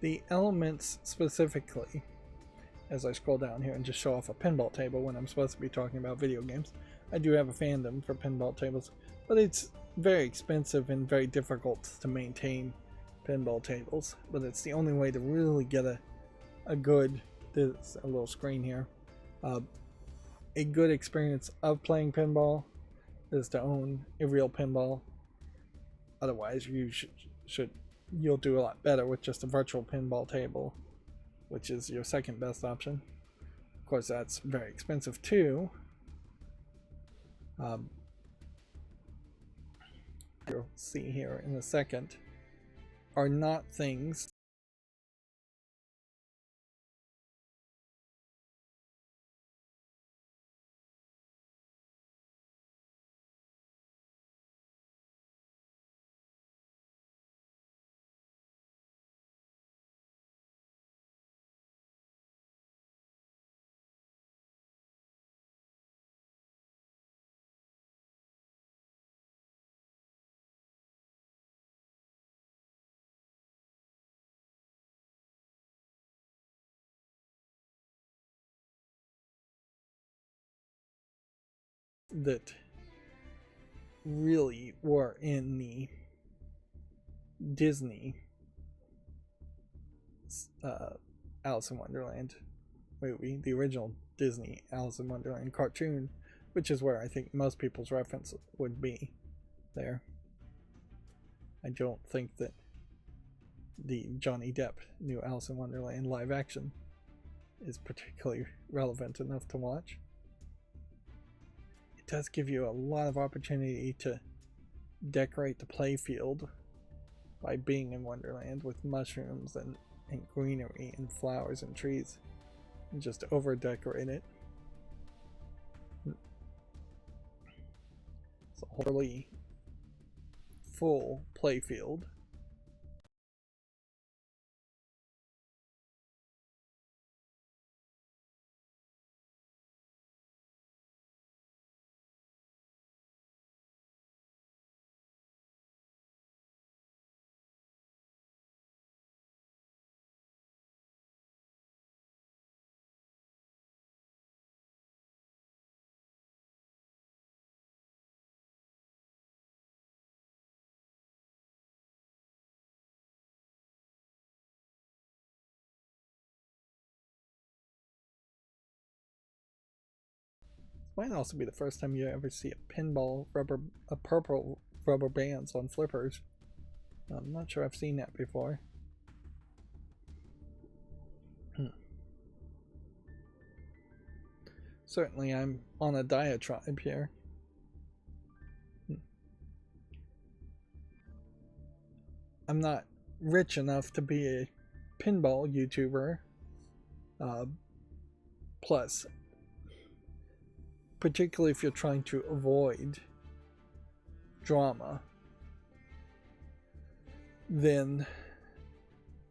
The elements specifically, as I scroll down here and just show off a pinball table when I'm supposed to be talking about video games. I do have a fandom for pinball tables, but it's very expensive and very difficult to maintain pinball tables. But it's the only way to really get a good, there's a little screen here, a good experience of playing pinball is to own a real pinball. Otherwise, you'll do a lot better with just a virtual pinball table, which is your second best option. Of course, that's very expensive too. You'll see here in a second, are not things that really were in the Disney Alice in Wonderland movie, the original Disney Alice in Wonderland cartoon, which is where I think most people's reference would be there. I don't think that the Johnny Depp new Alice in Wonderland live action is particularly relevant enough to watch. It does give you a lot of opportunity to decorate the playfield by being in Wonderland with mushrooms and greenery and flowers and trees, and just over decorate it. It's a wholly full playfield. Might also be the first time you ever see a purple rubber bands on flippers. I'm not sure I've seen that before. Certainly I'm on a diatribe here. I'm not rich enough to be a pinball YouTuber. Plus, particularly if you're trying to avoid drama, then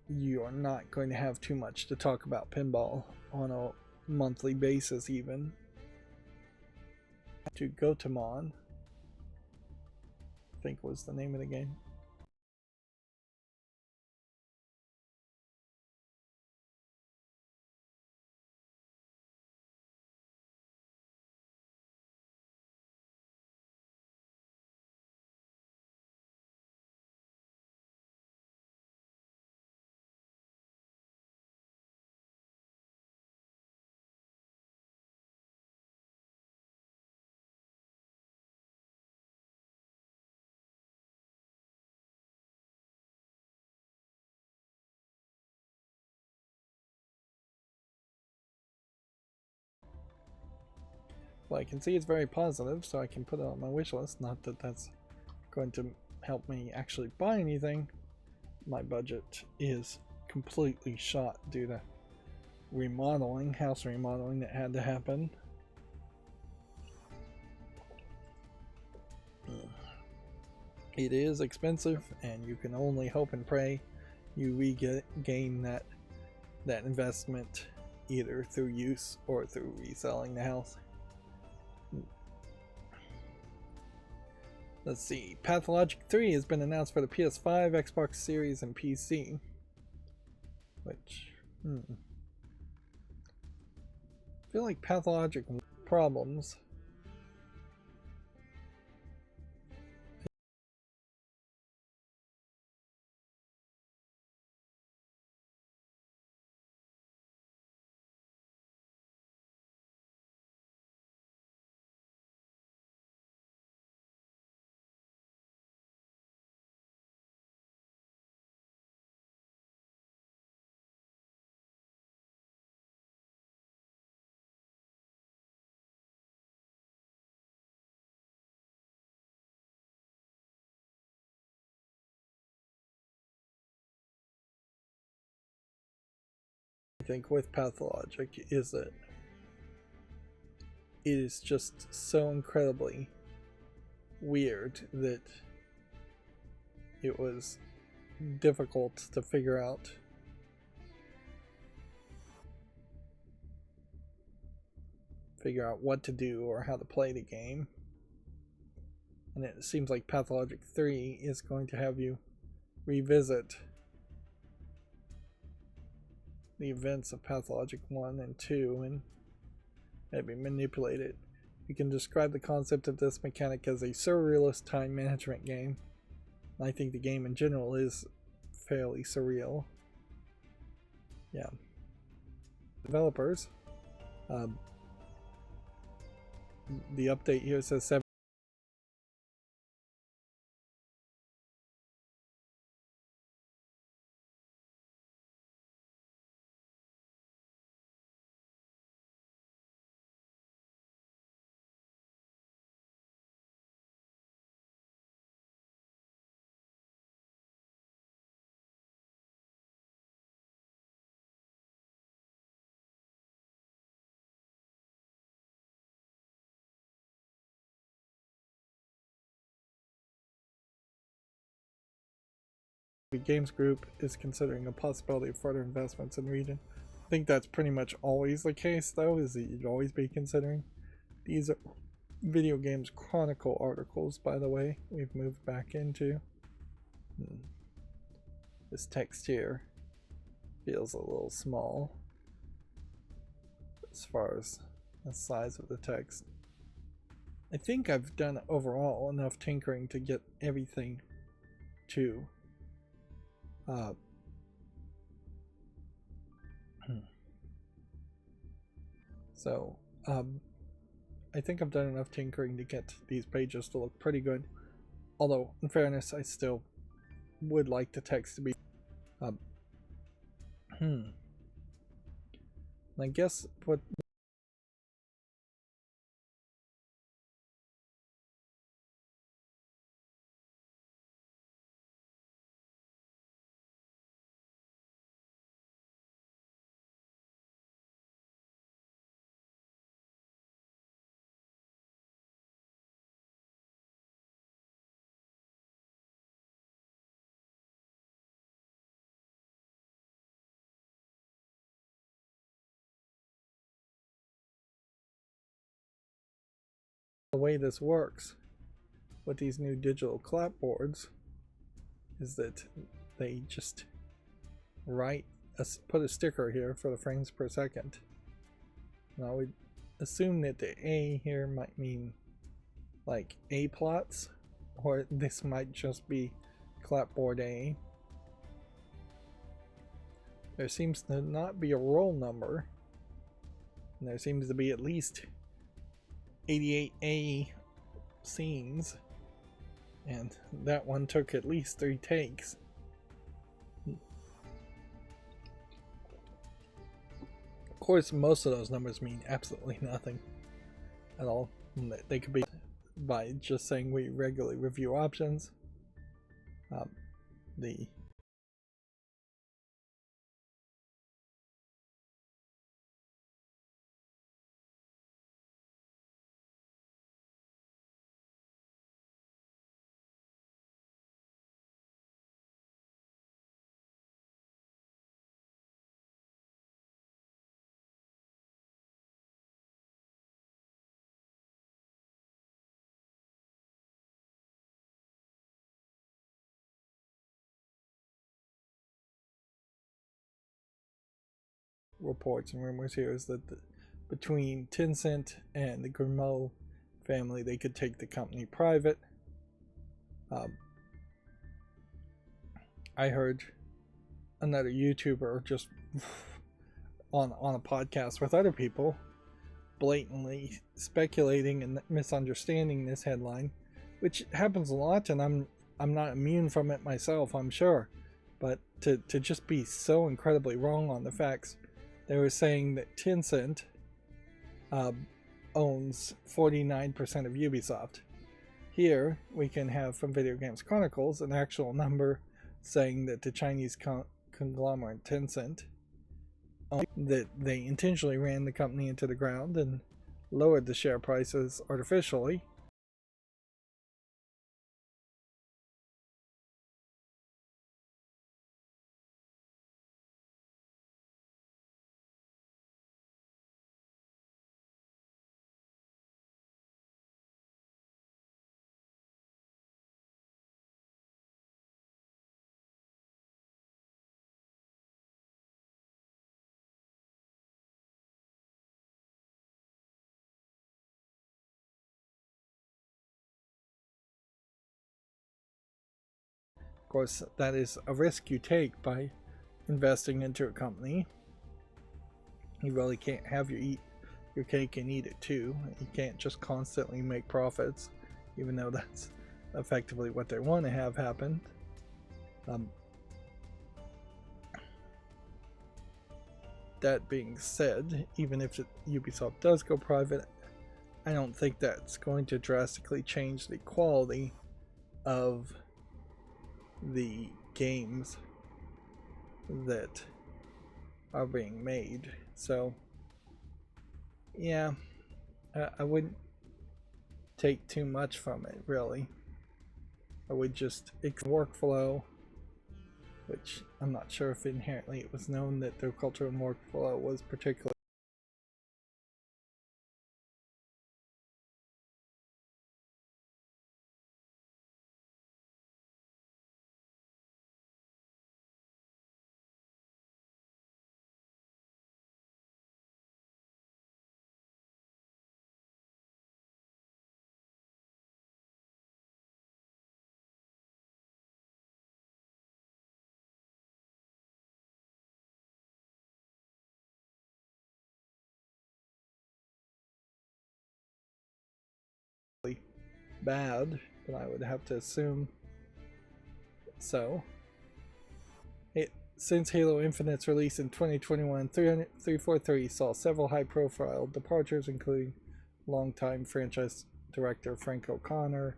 you're not going to have too much to talk about pinball on a monthly basis even. To Gotemon, I think was the name of the game. Well, I can see it's very positive, so I can put it on my wish list. Not that that's going to help me actually buy anything. My budget is completely shot due to remodeling, house remodeling that had to happen. It is expensive, and you can only hope and pray you regain that investment either through use or through reselling the house. Let's see. Pathologic 3 has been announced for the PS5, Xbox Series, and PC. Which, I feel like Pathologic problems. I think with Pathologic is that it is just so incredibly weird that it was difficult to figure out what to do or how to play the game. And it seems like Pathologic 3 is going to have you revisit the events of Pathologic 1 and 2 and maybe manipulate it We can describe the concept of this mechanic as a surrealist time management game. I think the game in general is fairly surreal. Yeah. Developers. The update here says 7. The games group is considering a possibility of further investments in the region. I think that's pretty much always the case, though, is that you'd always be considering. These are Video Games Chronicle articles, by the way, we've moved back into. This text here feels a little small as far as the size of the text. I think I've done overall enough tinkering to get everything to I think I've done enough tinkering to get these pages to look pretty good. Although, in fairness, I still would like the text to be I guess what the way this works with these new digital clapboards is that they just put a sticker here for the frames per second. Now we assume that the A here might mean like A plots, or this might just be clapboard A. There seems to not be a roll number, and there seems to be at least 88A scenes, and that one took at least 3 takes. Of course, most of those numbers mean absolutely nothing at all. They could be by just saying we regularly review options. The reports and rumors here is that between Tencent and the Grimaud family, they could take the company private. I heard another YouTuber just on a podcast with other people blatantly speculating and misunderstanding this headline, which happens a lot, and I'm not immune from it myself, I'm sure, but to just be so incredibly wrong on the facts. They were saying that Tencent owns 49% of Ubisoft. Here we can have from Video Games Chronicles an actual number saying that the Chinese conglomerate Tencent that they intentionally ran the company into the ground and lowered the share prices artificially Of course, that is a risk you take by investing into a company. You really can't have your cake and eat it too. You can't just constantly make profits, even though that's effectively what they want to have happen. That being said, even if Ubisoft does go private, I don't think that's going to drastically change the quality of the games that are being made. So yeah, I wouldn't take too much from it, really. I would just workflow, which I'm not sure if inherently it was known that their culture and workflow was particularly bad, but I would have to assume so. Since Halo Infinite's release in 2021, 343 saw several high-profile departures, including longtime franchise director Frank O'Connor,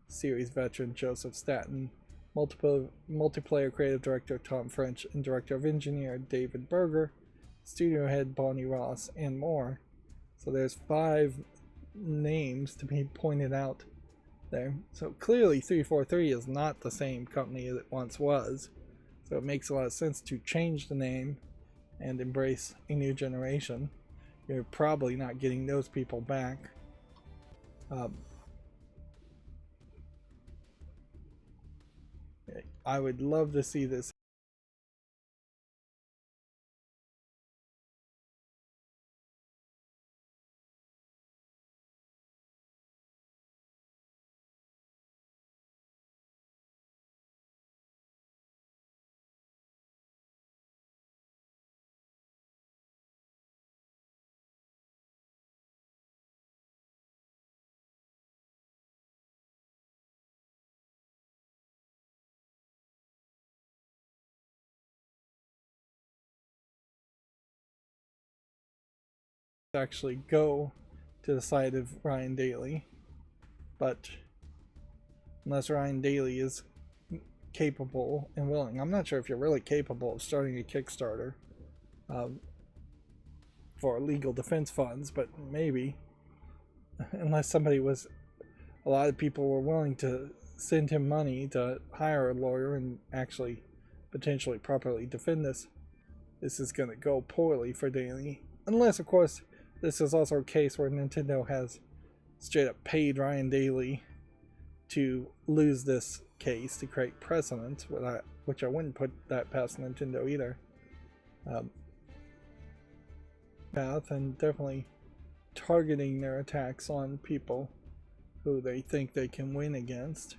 series veteran Joseph Staten, multiplayer creative director Tom French, and director of engineer David Berger, studio head Bonnie Ross, and more. So there's 5 names to be pointed out there. So clearly 343 is not the same company as it once was. So it makes a lot of sense to change the name and embrace a new generation. You're probably not getting those people back. I would love to see this. Actually go to the side of Ryan Daly, but unless Ryan Daly is capable and willing, I'm not sure if you're really capable of starting a Kickstarter for legal defense funds, but maybe, unless somebody was, a lot of people were willing to send him money to hire a lawyer and actually potentially properly defend this. This is going to go poorly for Daly, unless of course this is also a case where Nintendo has straight up paid Ryan Daly to lose this case to create precedent, which I wouldn't put that past Nintendo either. Path, and definitely targeting their attacks on people who they think they can win against.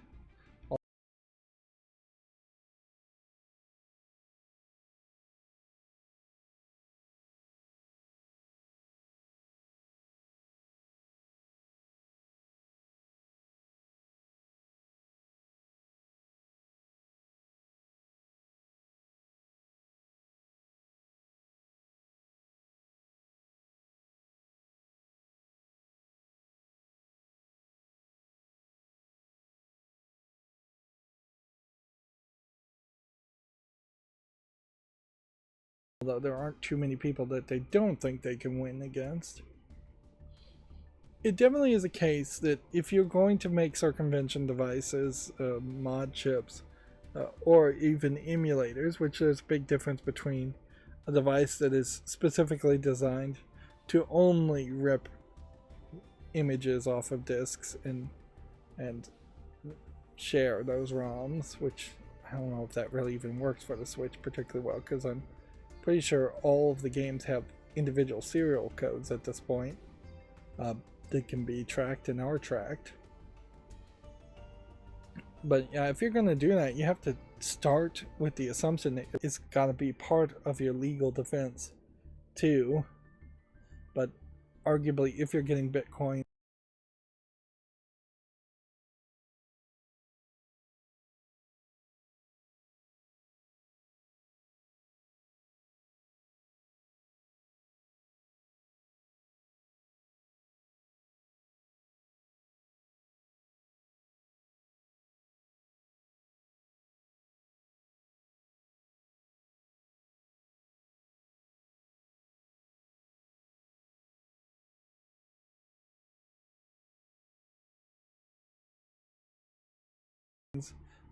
Although there aren't too many people that they don't think they can win against. It definitely is a case that if you're going to make circumvention devices, mod chips, or even emulators, which there's a big difference between a device that is specifically designed to only rip images off of disks and share those ROMs, which I don't know if that really even works for the Switch particularly well, because I'm pretty sure all of the games have individual serial codes at this point that can be tracked and are tracked. But yeah, if you're going to do that, you have to start with the assumption that it's got to be part of your legal defense too. But arguably, if you're getting Bitcoin,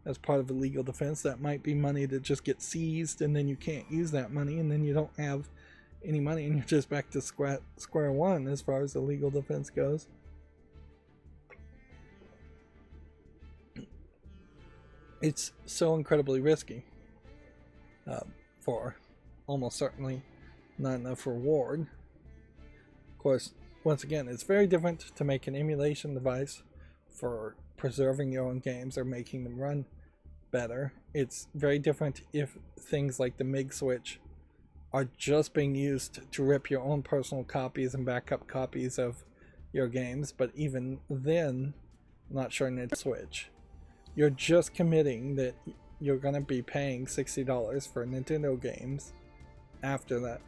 as part of a legal defense, that might be money that just gets seized, and then you can't use that money, and then you don't have any money, and you're just back to square one as far as the legal defense goes. It's so incredibly risky for almost certainly not enough reward. Of course, once again, it's very different to make an emulation device for preserving your own games or making them run better. It's very different if things like the MIG switch are just being used to rip your own personal copies and backup copies of your games, but even then, I'm not sure Nintendo Switch. You're just committing that you're going to be paying $60 for Nintendo games after that.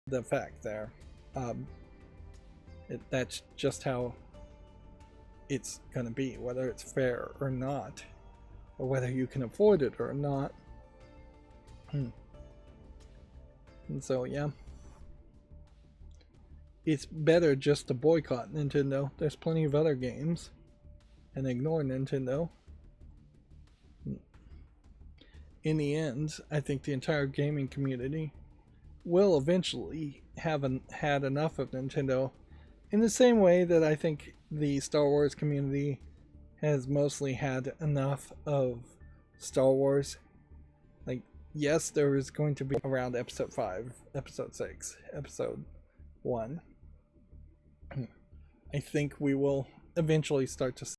The fact there. That's just how it's going to be, whether it's fair or not, or whether you can afford it or not. And so, yeah. It's better just to boycott Nintendo. There's plenty of other games, and ignore Nintendo. In the end, I think the entire gaming community will eventually have had enough of Nintendo, in the same way that I think the Star Wars community has mostly had enough of Star Wars. Like, yes, there is going to be around episode 5, episode 6, episode 1. I think we will eventually start to see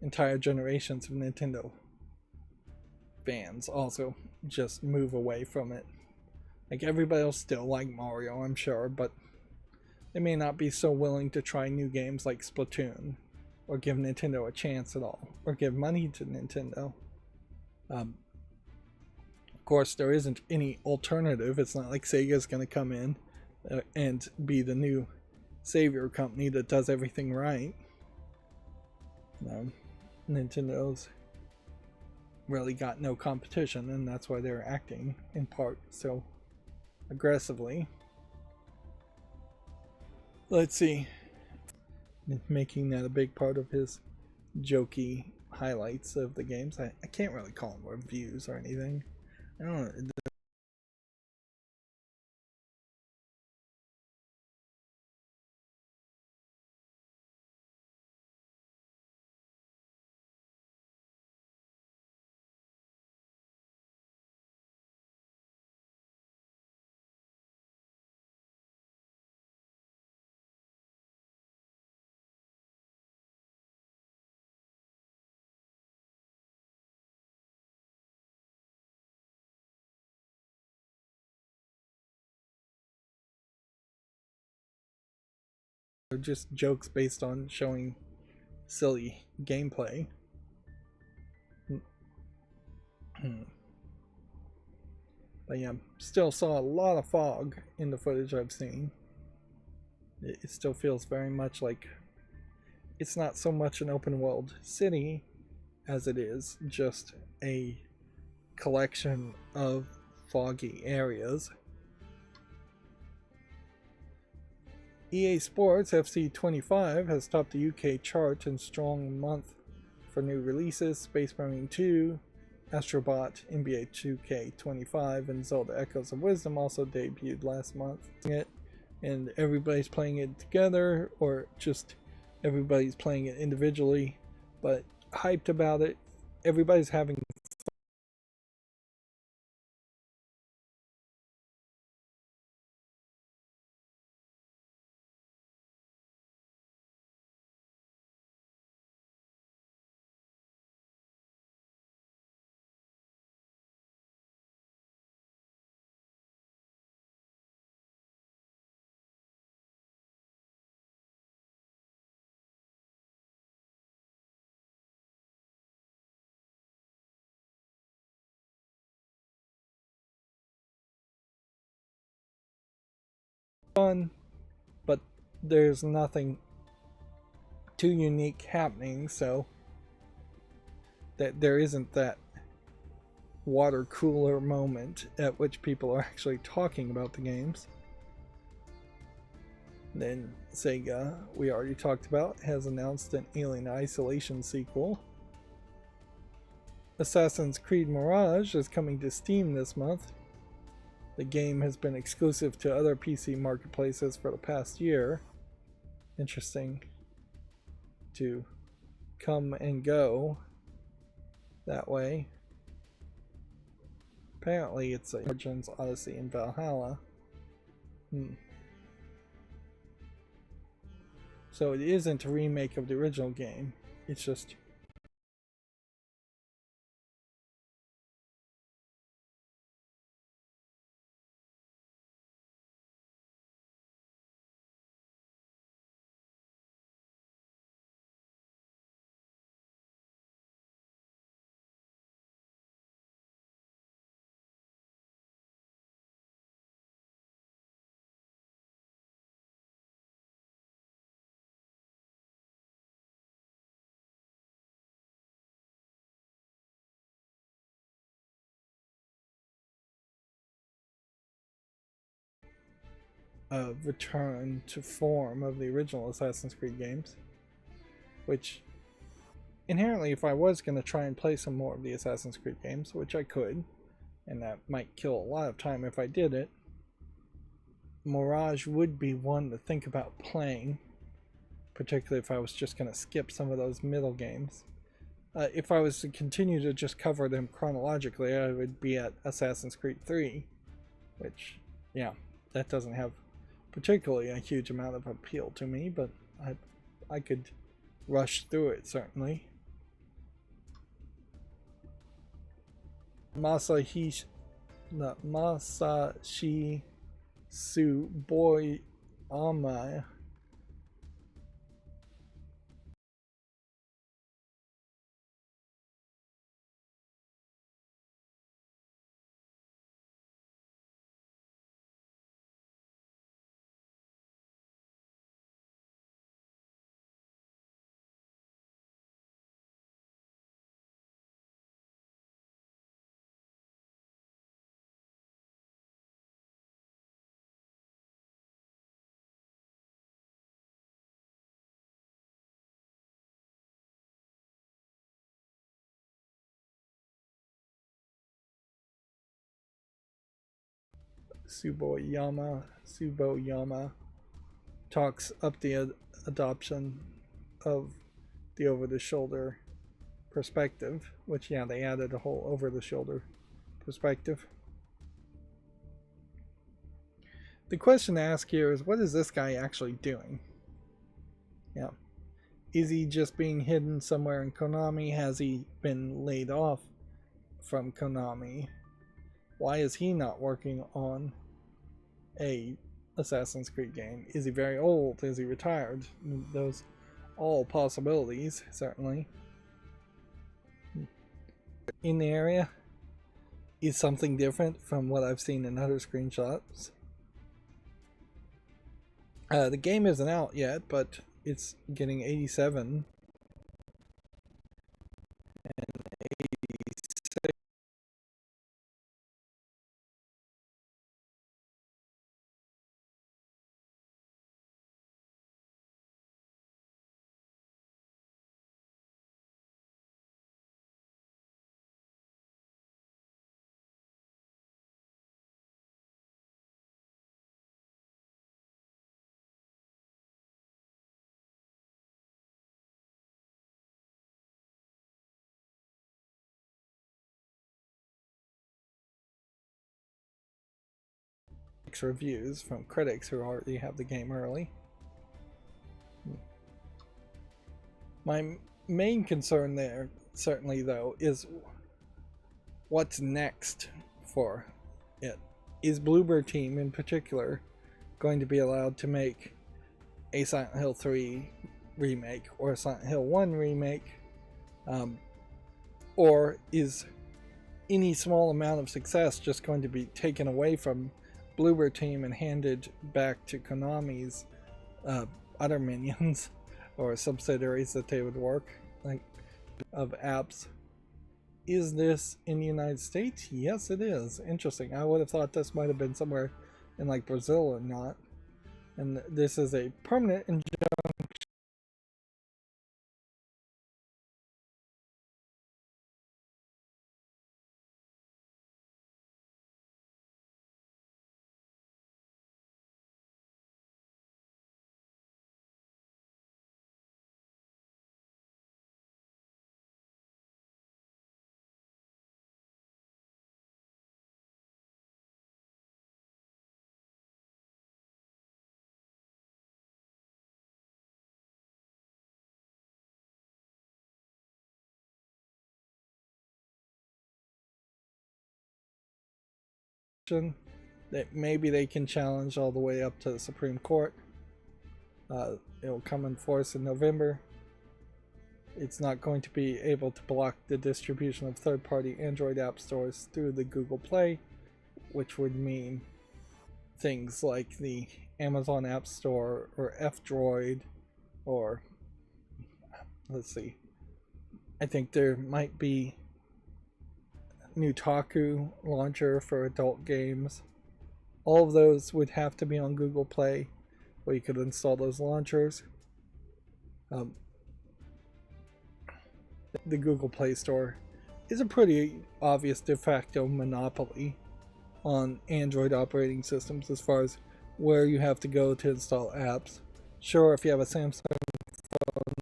entire generations of Nintendo fans also just move away from it. Like, everybody will still like Mario, I'm sure, but they may not be so willing to try new games like Splatoon, or give Nintendo a chance at all, or give money to Nintendo. Of course, there isn't any alternative. It's not like Sega's going to come in and be the new savior company that does everything right. Nintendo's really got no competition, and that's why they're acting in part so aggressively. Let's see, making that a big part of his jokey highlights of the games. I can't really call them reviews or anything. I don't know. just jokes based on showing silly gameplay. But yeah, still saw a lot of fog in the footage I've seen. It still feels very much like it's not so much an open world city as it is just a collection of foggy areas. EA Sports FC25 has topped the UK chart in strong month for new releases. Space Marine 2, Astrobot, NBA 2K25, and Zelda Echoes of Wisdom also debuted last month. And everybody's playing it together, or just everybody's playing it individually, but hyped about it. Everybody's having fun, but there's nothing too unique happening, so that there isn't that water cooler moment at which people are actually talking about the games. Then Sega, we already talked about, has announced an Alien Isolation sequel. Assassin's Creed Mirage is coming to Steam this month. The game has been exclusive to other PC marketplaces for the past year. Interesting to come and go that way. Apparently it's Origins, Odyssey, and Valhalla. So it isn't a remake of the original game. It's just a return to form of the original Assassin's Creed games, which inherently, if I was going to try and play some more of the Assassin's Creed games, which I could, and that might kill a lot of time if I did it, Mirage would be one to think about playing, particularly if I was just going to skip some of those middle games. If I was to continue to just cover them chronologically, I would be at Assassin's Creed 3, which, yeah, that doesn't have particularly a huge amount of appeal to me, but I could rush through it, certainly. Masashi Tsuboyama Tsuboyama talks up the adoption of the over-the-shoulder perspective, which, yeah, they added a whole over-the-shoulder perspective. The question to ask here is, what is this guy actually doing? Yeah. Is he just being hidden somewhere in Konami? Has he been laid off from Konami? Why is he not working on a Assassin's Creed game? Is he very old? Is he retired? Those all possibilities, certainly. In the area is something different from what I've seen in other screenshots. The game isn't out yet, but it's getting 87 and 86. Reviews from critics who already have the game early. My main concern there, certainly though, is what's next for it. Is Bloober Team in particular going to be allowed to make a Silent Hill 3 remake or a Silent Hill 1 remake? Or is any small amount of success just going to be taken away from Bloober Team and handed back to Konami's other minions or subsidiaries that they would work like of apps? Is this in the United States? Yes, it is. Interesting. I would have thought this might have been somewhere in like Brazil or not. And this is a permanent injunction. That maybe they can challenge all the way up to the Supreme Court. It'll come in force in November. It's not going to be able to block the distribution of third-party Android app stores through the Google Play, which would mean things like the Amazon App Store or F-Droid or, let's see, I think there might be Nutaku launcher for adult games. All of those would have to be on Google Play, where you could install those launchers. The Google Play Store is a pretty obvious de facto monopoly on Android operating systems as far as where you have to go to install apps. Sure, if you have a Samsung phone,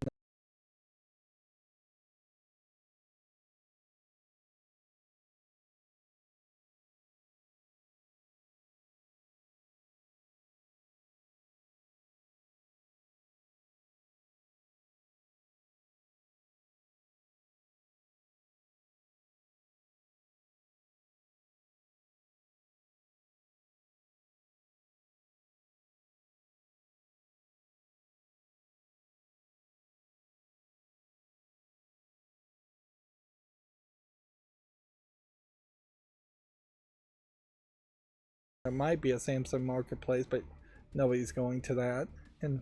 there might be a Samsung marketplace, but nobody's going to that. And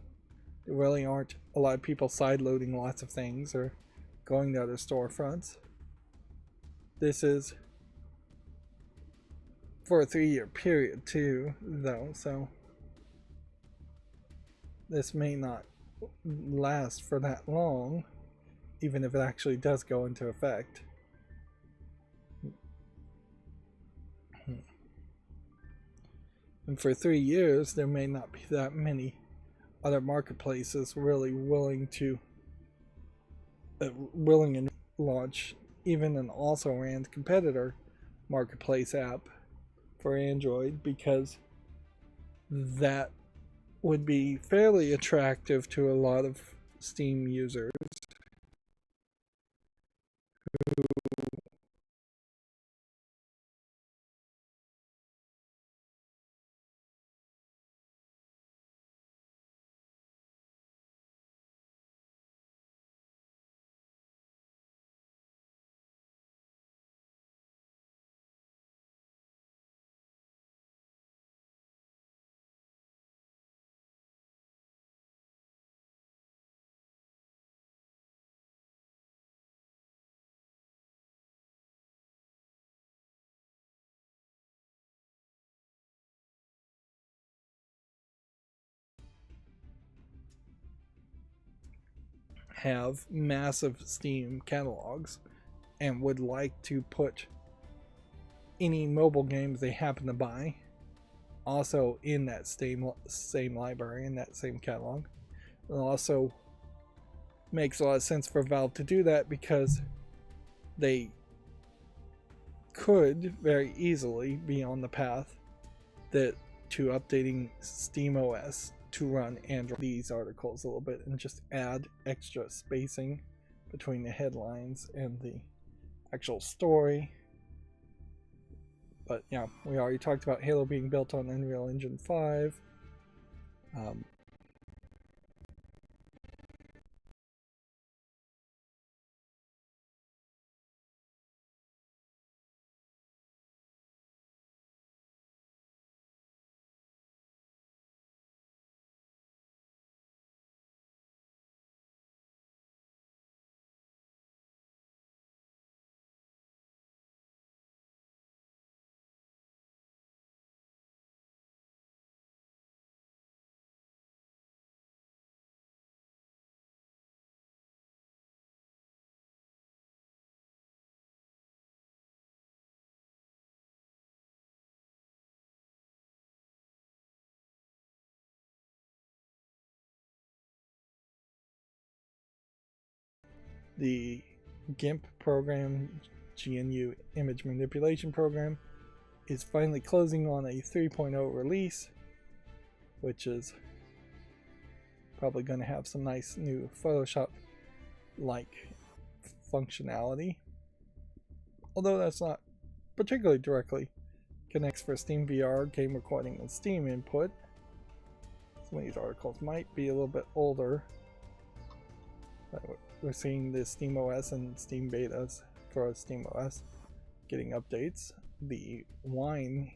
there really aren't a lot of people sideloading lots of things or going to other storefronts. This is for a 3-year period too, though, so this may not last for that long, even if it actually does go into effect. And for 3 years, there may not be that many other marketplaces really willing and launch even an also ran competitor marketplace app for Android, because that would be fairly attractive to a lot of Steam users have massive Steam catalogs and would like to put any mobile games they happen to buy also in that same library, in that same catalog. It also makes a lot of sense for Valve to do that because they could very easily be on the path to updating SteamOS to run Android these articles a little bit and just add extra spacing between the headlines and the actual story. But yeah, we already talked about Halo being built on Unreal Engine 5. The GIMP program, GNU Image Manipulation Program, is finally closing on a 3.0 release, which is probably going to have some nice new Photoshop-like functionality. Although that's not particularly directly connects for Steam VR, game recording, and Steam input. Some of these articles might be a little bit older. But we're seeing the SteamOS and Steam betas for SteamOS getting updates. The Wine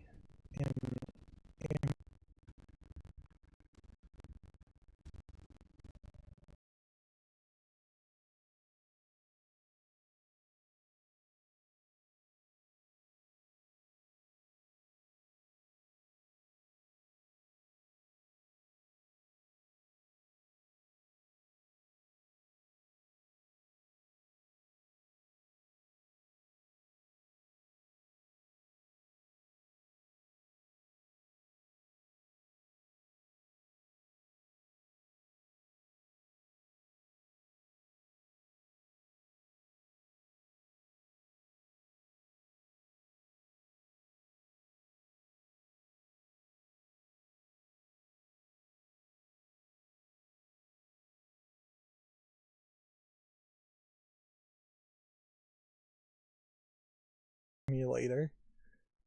emulator,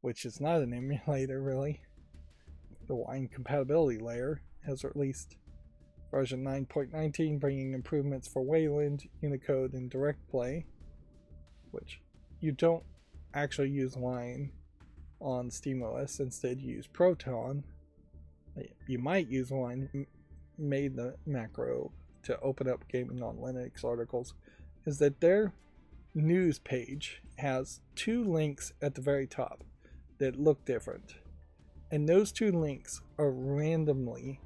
which is not an emulator really. The Wine compatibility layer has released version 9.19, bringing improvements for Wayland, Unicode, and Direct Play, which you don't actually use Wine on SteamOS. Instead, you use Proton. You might use Wine, made the macro to open up gaming on Linux articles, is that their news page has two links at the very top that look different. And those two links are randomly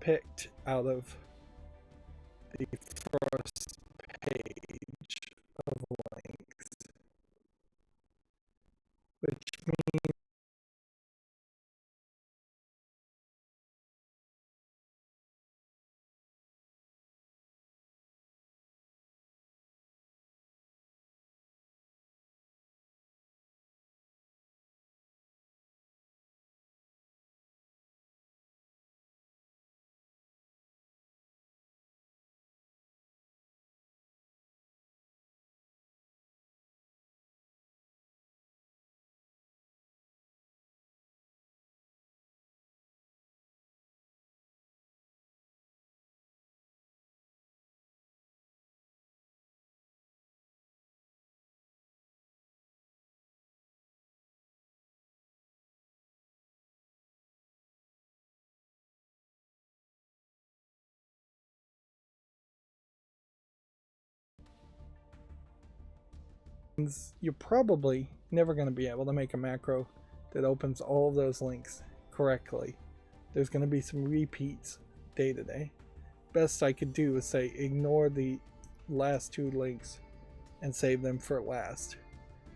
picked out of the first page of links, which means you're probably never going to be able to make a macro that opens all of those links correctly. There's going to be some repeats day to day. Best I could do is say ignore the last two links and save them for last,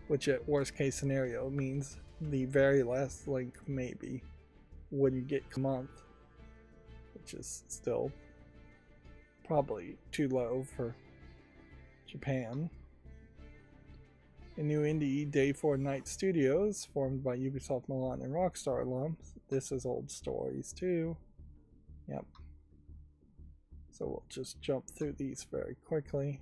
which at worst case scenario means the very last link maybe wouldn't get a month, which is still probably too low for Japan. A new indie Day 4 Night Studios formed by Ubisoft Milan and Rockstar alums. This is old stories too. Yep. So we'll just jump through these very quickly.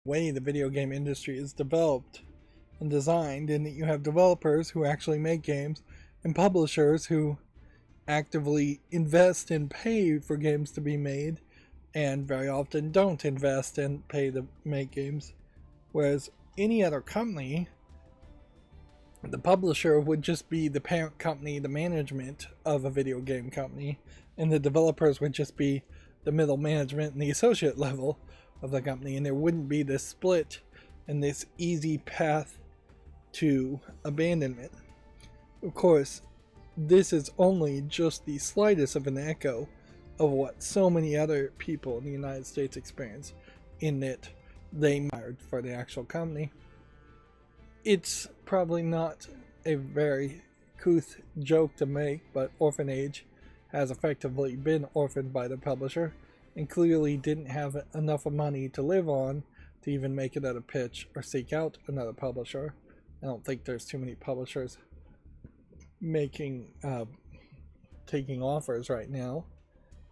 Way the video game industry is developed and designed, in that you have developers who actually make games and publishers who actively invest and pay for games to be made, and very often don't invest and pay to make games. Whereas any other company, the publisher would just be the parent company, the management of a video game company, and the developers would just be the middle management and the associate level of the company, and there wouldn't be this split and this easy path to abandonment. Of course, this is only just the slightest of an echo of what so many other people in the United States experience, in that they hired for the actual company. It's probably not a very couth joke to make, but Orphanage has effectively been orphaned by the publisher, and clearly didn't have enough money to live on to even make it at a pitch or seek out another publisher. I don't think there's too many publishers making taking offers right now.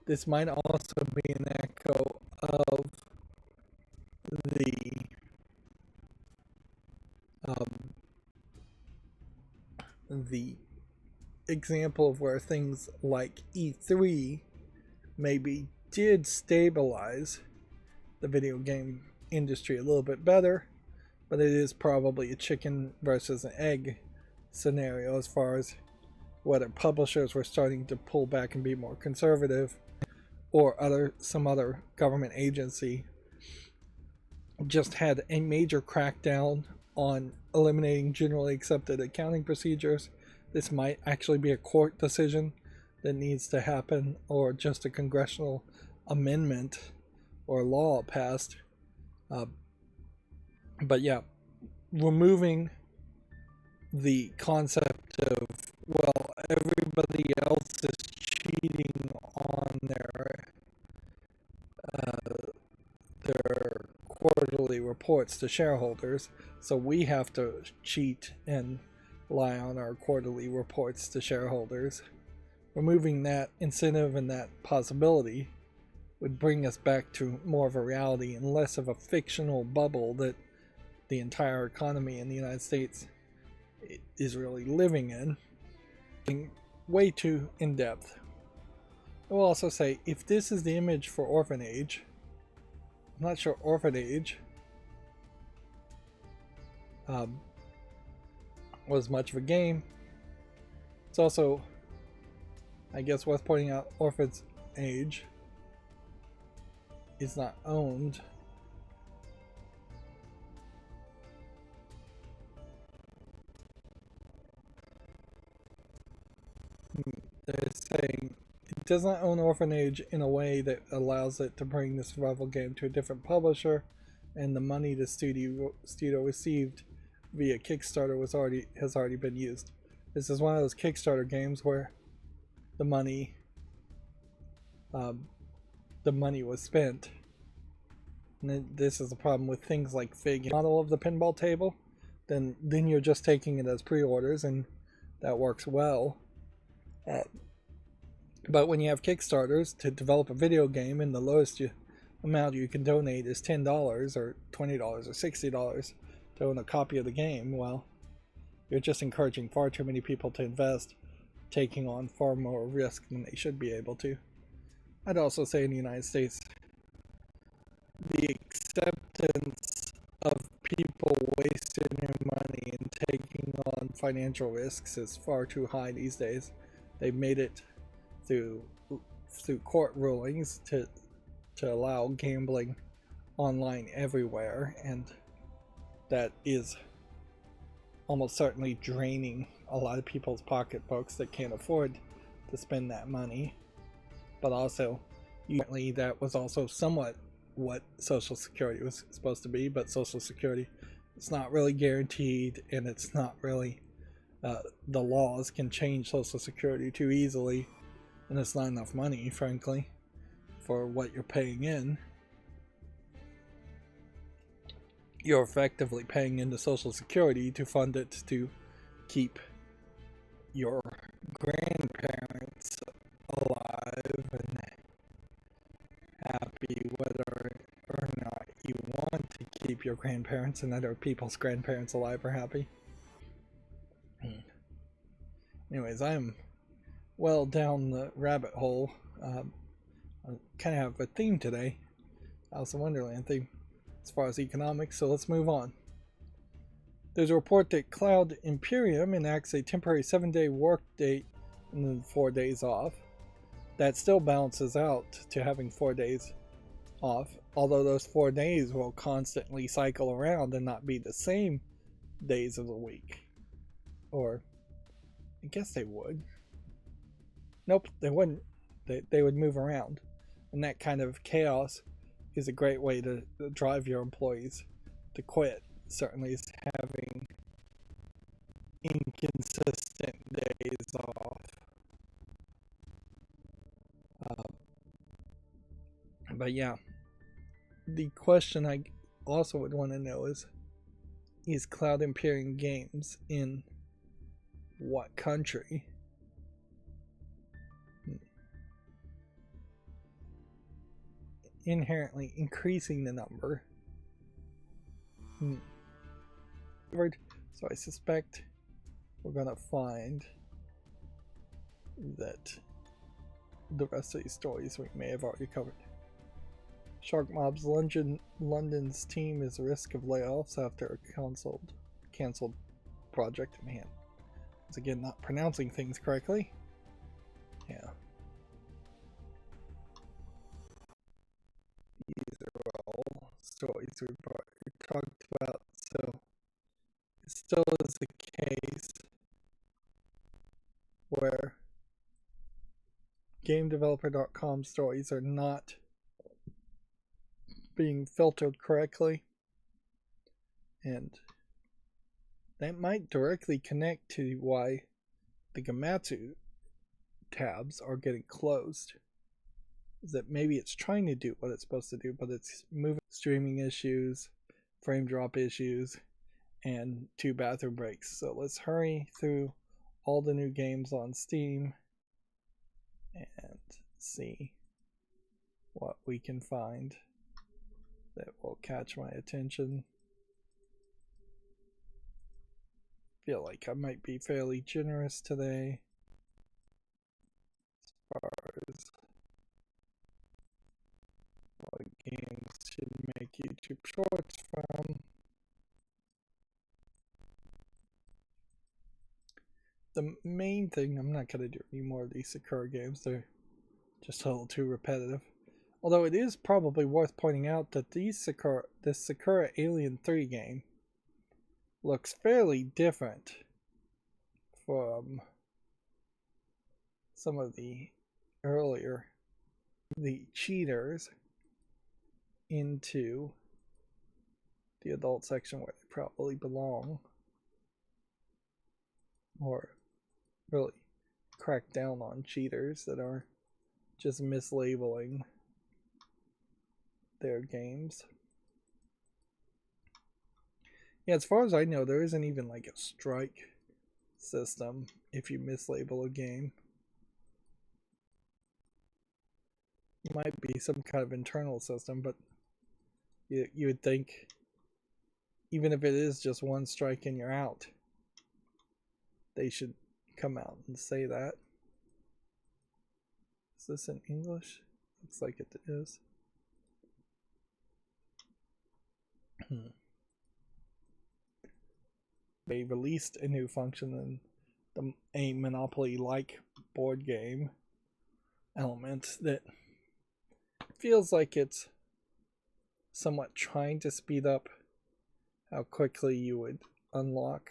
This might also be an echo of the example of where things like E3 maybe did stabilize the video game industry a little bit better, but it is probably a chicken versus an egg scenario as far as whether publishers were starting to pull back and be more conservative, or some other government agency just had a major crackdown on eliminating generally accepted accounting procedures. This might actually be a court decision that needs to happen, or just a congressional amendment or law passed. But yeah, removing the concept of, well, everybody else is cheating on their quarterly reports to shareholders, so we have to cheat and lie on our quarterly reports to shareholders. Removing that incentive and that possibility would bring us back to more of a reality and less of a fictional bubble that the entire economy in the United States is really living in. Being way too in-depth. I will also say, if this is the image for Orphanage, I'm not sure Orphanage was much of a game. It's also, I guess, worth pointing out, Orphanage is not owned. They're saying it does not own Orphanage in a way that allows it to bring the survival game to a different publisher, and the money the studio received via Kickstarter has already been used. This is one of those Kickstarter games where the money was spent. And this is the problem with things like Fig model of the pinball table. Then you're just taking it as pre-orders, and that works well. But when you have Kickstarters to develop a video game, and the lowest amount you can donate is $10 or $20 or $60 to own a copy of the game, well, you're just encouraging far too many people to invest, taking on far more risk than they should be able to. I'd also say in the United States, the acceptance of people wasting their money and taking on financial risks is far too high these days. They've made it through court rulings to allow gambling online everywhere, and that is almost certainly draining a lot of people's pocketbooks that can't afford to spend that money. But also, apparently that was also somewhat what Social Security was supposed to be, but Social Security, it's not really guaranteed, and it's not really, the laws can change Social Security too easily, and it's not enough money, frankly, for what you're paying in. You're effectively paying into Social Security to fund it to keep your grandparents alive and happy, whether or not you want to keep your grandparents and other people's grandparents alive or happy. Anyways, I'm well down the rabbit hole. I kind of have a theme today, Alice in Wonderland theme, as far as economics, so let's move on. There's a report that Cloud Imperium enacts a temporary 7-day work date and then 4 days off. That still balances out to having 4 days off, although those 4 days will constantly cycle around and not be the same days of the week. Or, I guess they would. Nope, they wouldn't. They would move around. And that kind of chaos is a great way to drive your employees to quit. Certainly is having inconsistent days off. But yeah, the question I also would want to know is Cloud Imperium Games in what country? Inherently increasing the number. So I suspect we're gonna find that the rest of these stories we may have already covered. Shark Mob's London's team is at risk of layoffs after a cancelled project in hand. Once again, not pronouncing things correctly. Yeah. These are all stories we talked about, so it still is the case where GameDeveloper.com stories are not being filtered correctly, and that might directly connect to why the Gematsu tabs are getting closed. Is that maybe it's trying to do what it's supposed to do, but it's moving streaming issues, frame drop issues, and 2 bathroom breaks. So let's hurry through all the new games on Steam and see what we can find that will catch my attention. Feel like I might be fairly generous today as far as what games should make YouTube shorts from. The main thing, I'm not going to do any more of these Sakura games, they're just a little too repetitive. Although it is probably worth pointing out that this Sakura Alien 3 game looks fairly different from some of the earlier, the cheaters into the adult section where they probably belong, or really crack down on cheaters that are just mislabeling their games. Yeah, as far as I know, there isn't even like a strike system if you mislabel a game. It might be some kind of internal system, but you would think even if it is just one strike and you're out, they should come out and say that. Is this in English? Looks like it is. They released a new function in a Monopoly-like board game element that feels like it's somewhat trying to speed up how quickly you would unlock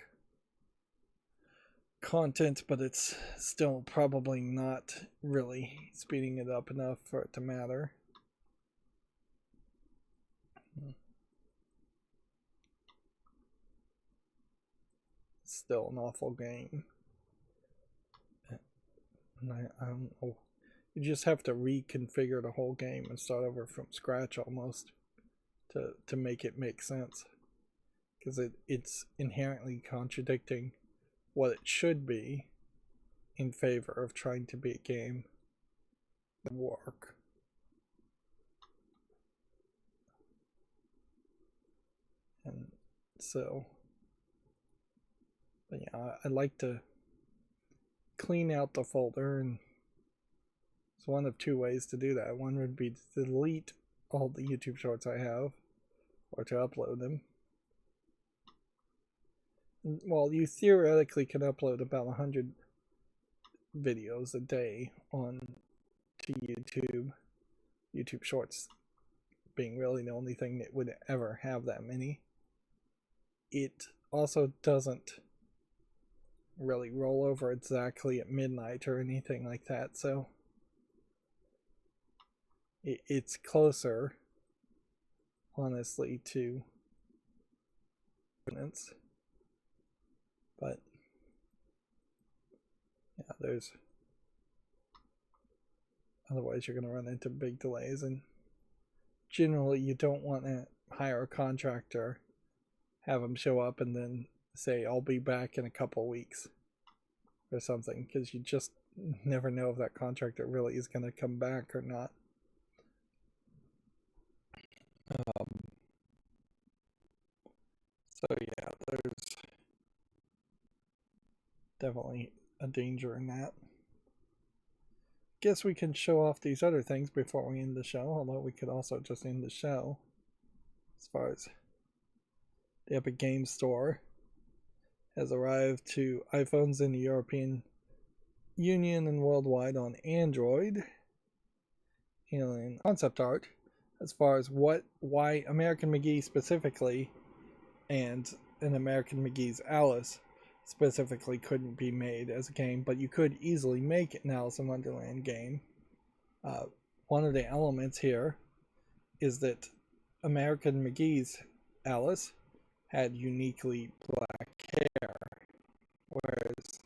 content, but it's still probably not really speeding it up enough for it to matter. Still an awful game. I don't know. You just have to reconfigure the whole game and start over from scratch almost to make it make sense, because it's inherently contradicting what it should be in favor of trying to be a game that work. And so, but yeah, I'd like to clean out the folder, and it's one of 2 ways to do that. One would be to delete all the YouTube shorts I have, or to upload them. Well, you theoretically can upload about 100 videos a day on to YouTube. YouTube Shorts being really the only thing that would ever have that many. It also doesn't really roll over exactly at midnight or anything like that, so it's closer, honestly, to minutes. But yeah, there's otherwise you're going to run into big delays, and generally you don't want to hire a contractor, have them show up, and then say I'll be back in a couple weeks or something, because you just never know if that contractor really is going to come back or not. So yeah, there's definitely a danger in that. Guess we can show off these other things before we end the show, although we could also just end the show. As far as the Epic Games Store has arrived to iPhones in the European Union and worldwide on Android. In concept art, as far as why American McGee specifically and an American McGee's Alice specifically couldn't be made as a game, but you could easily make an Alice in Wonderland game. One of the elements here is that American McGee's Alice had uniquely black hair, whereas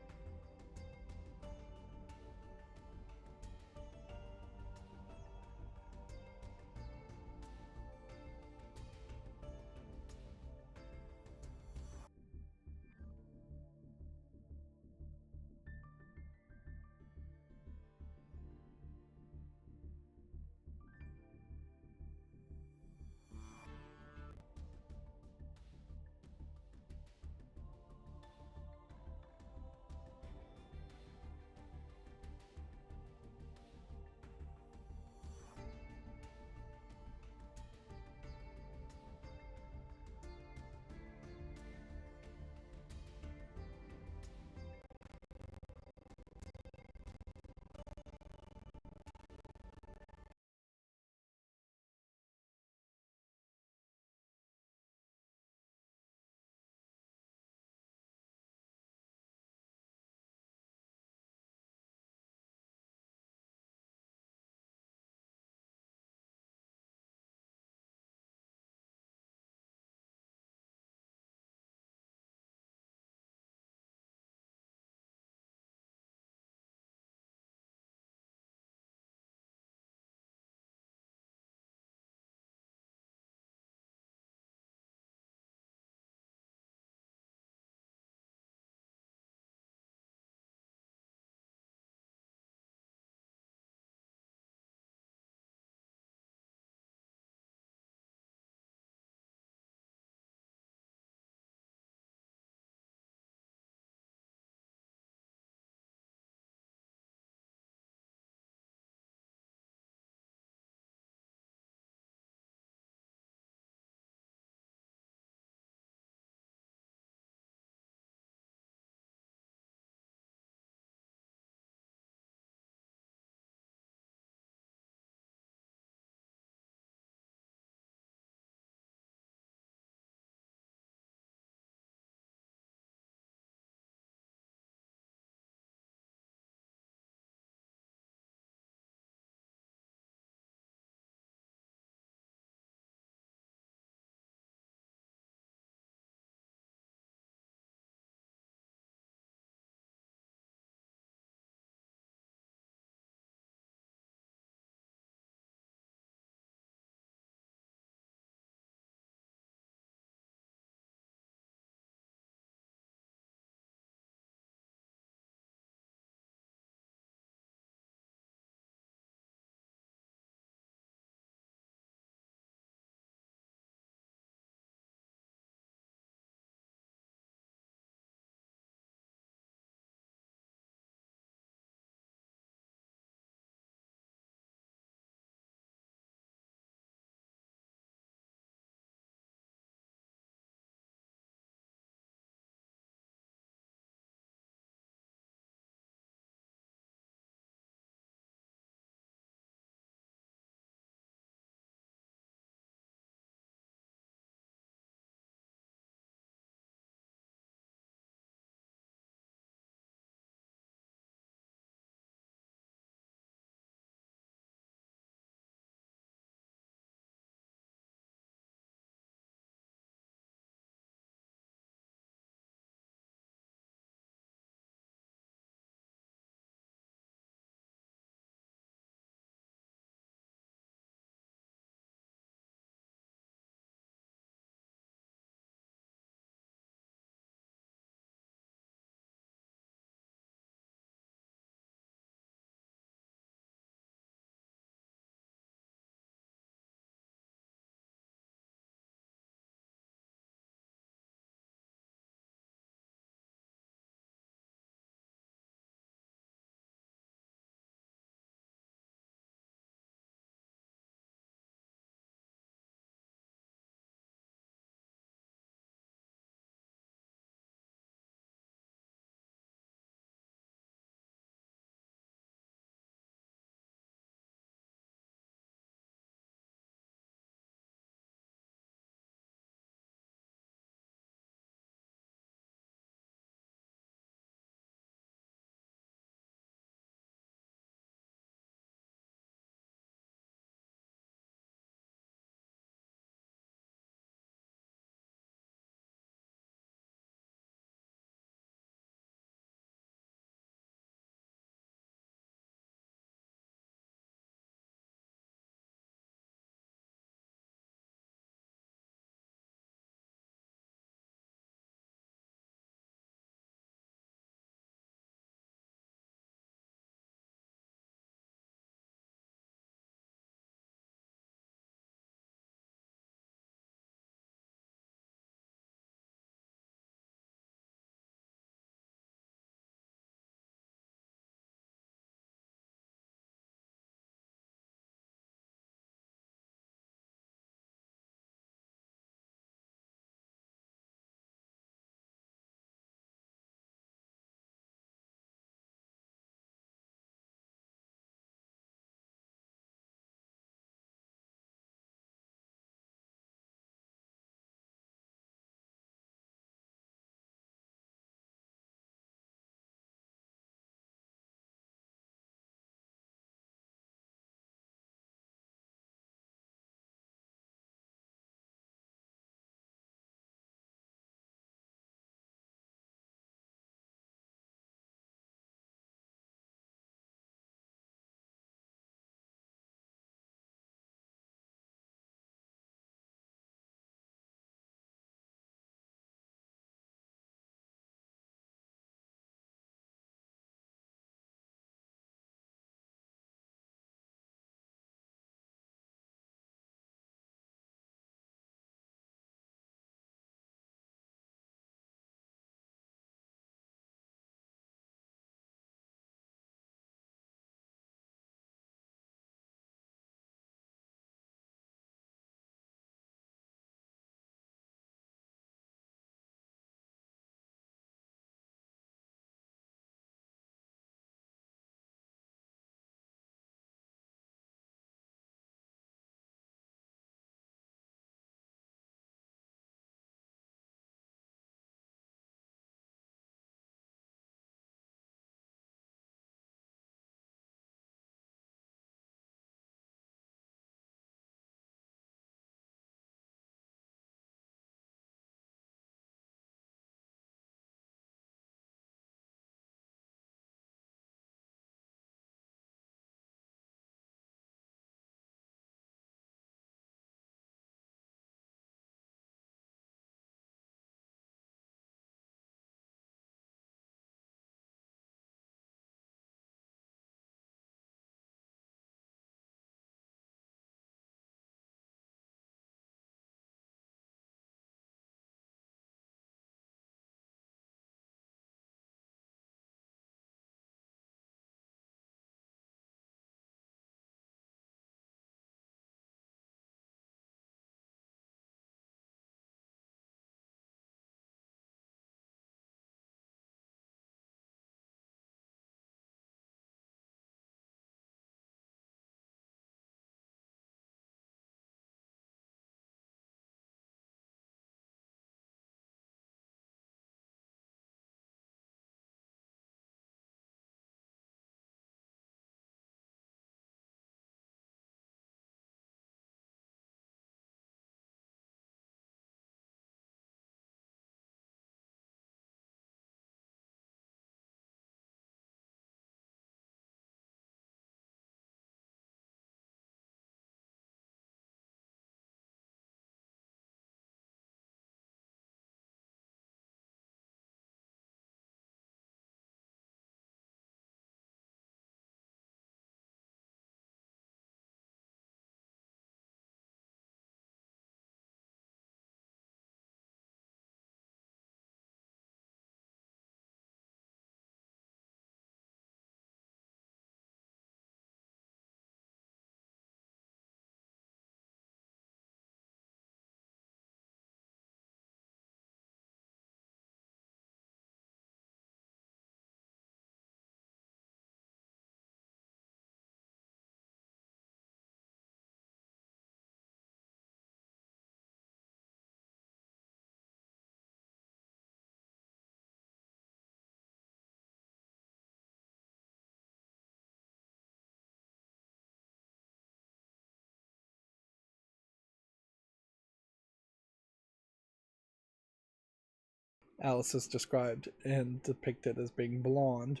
Alice is described and depicted as being blonde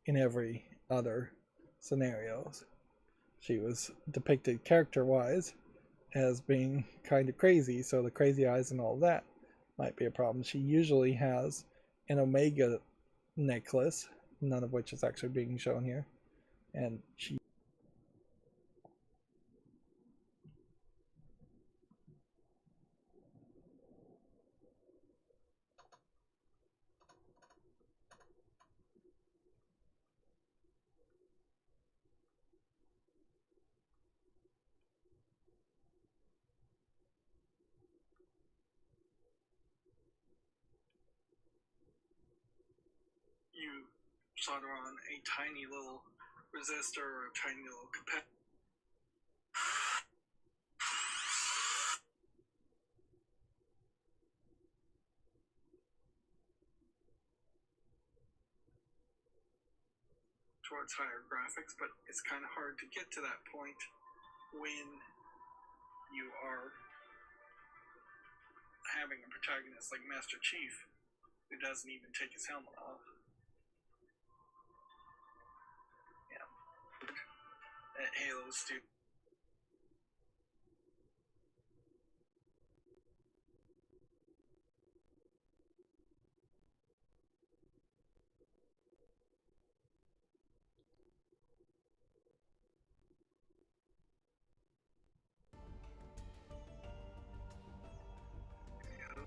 in every other scenarios. She was depicted character-wise as being kind of crazy, so the crazy eyes and all that might be a problem. She usually has an Omega necklace, none of which is actually being shown here, and she you solder on a tiny little resistor or a tiny little capacitor towards higher graphics, but it's kind of hard to get to that point when you are having a protagonist like Master Chief who doesn't even take his helmet off. Yeah. That Halo's stupid.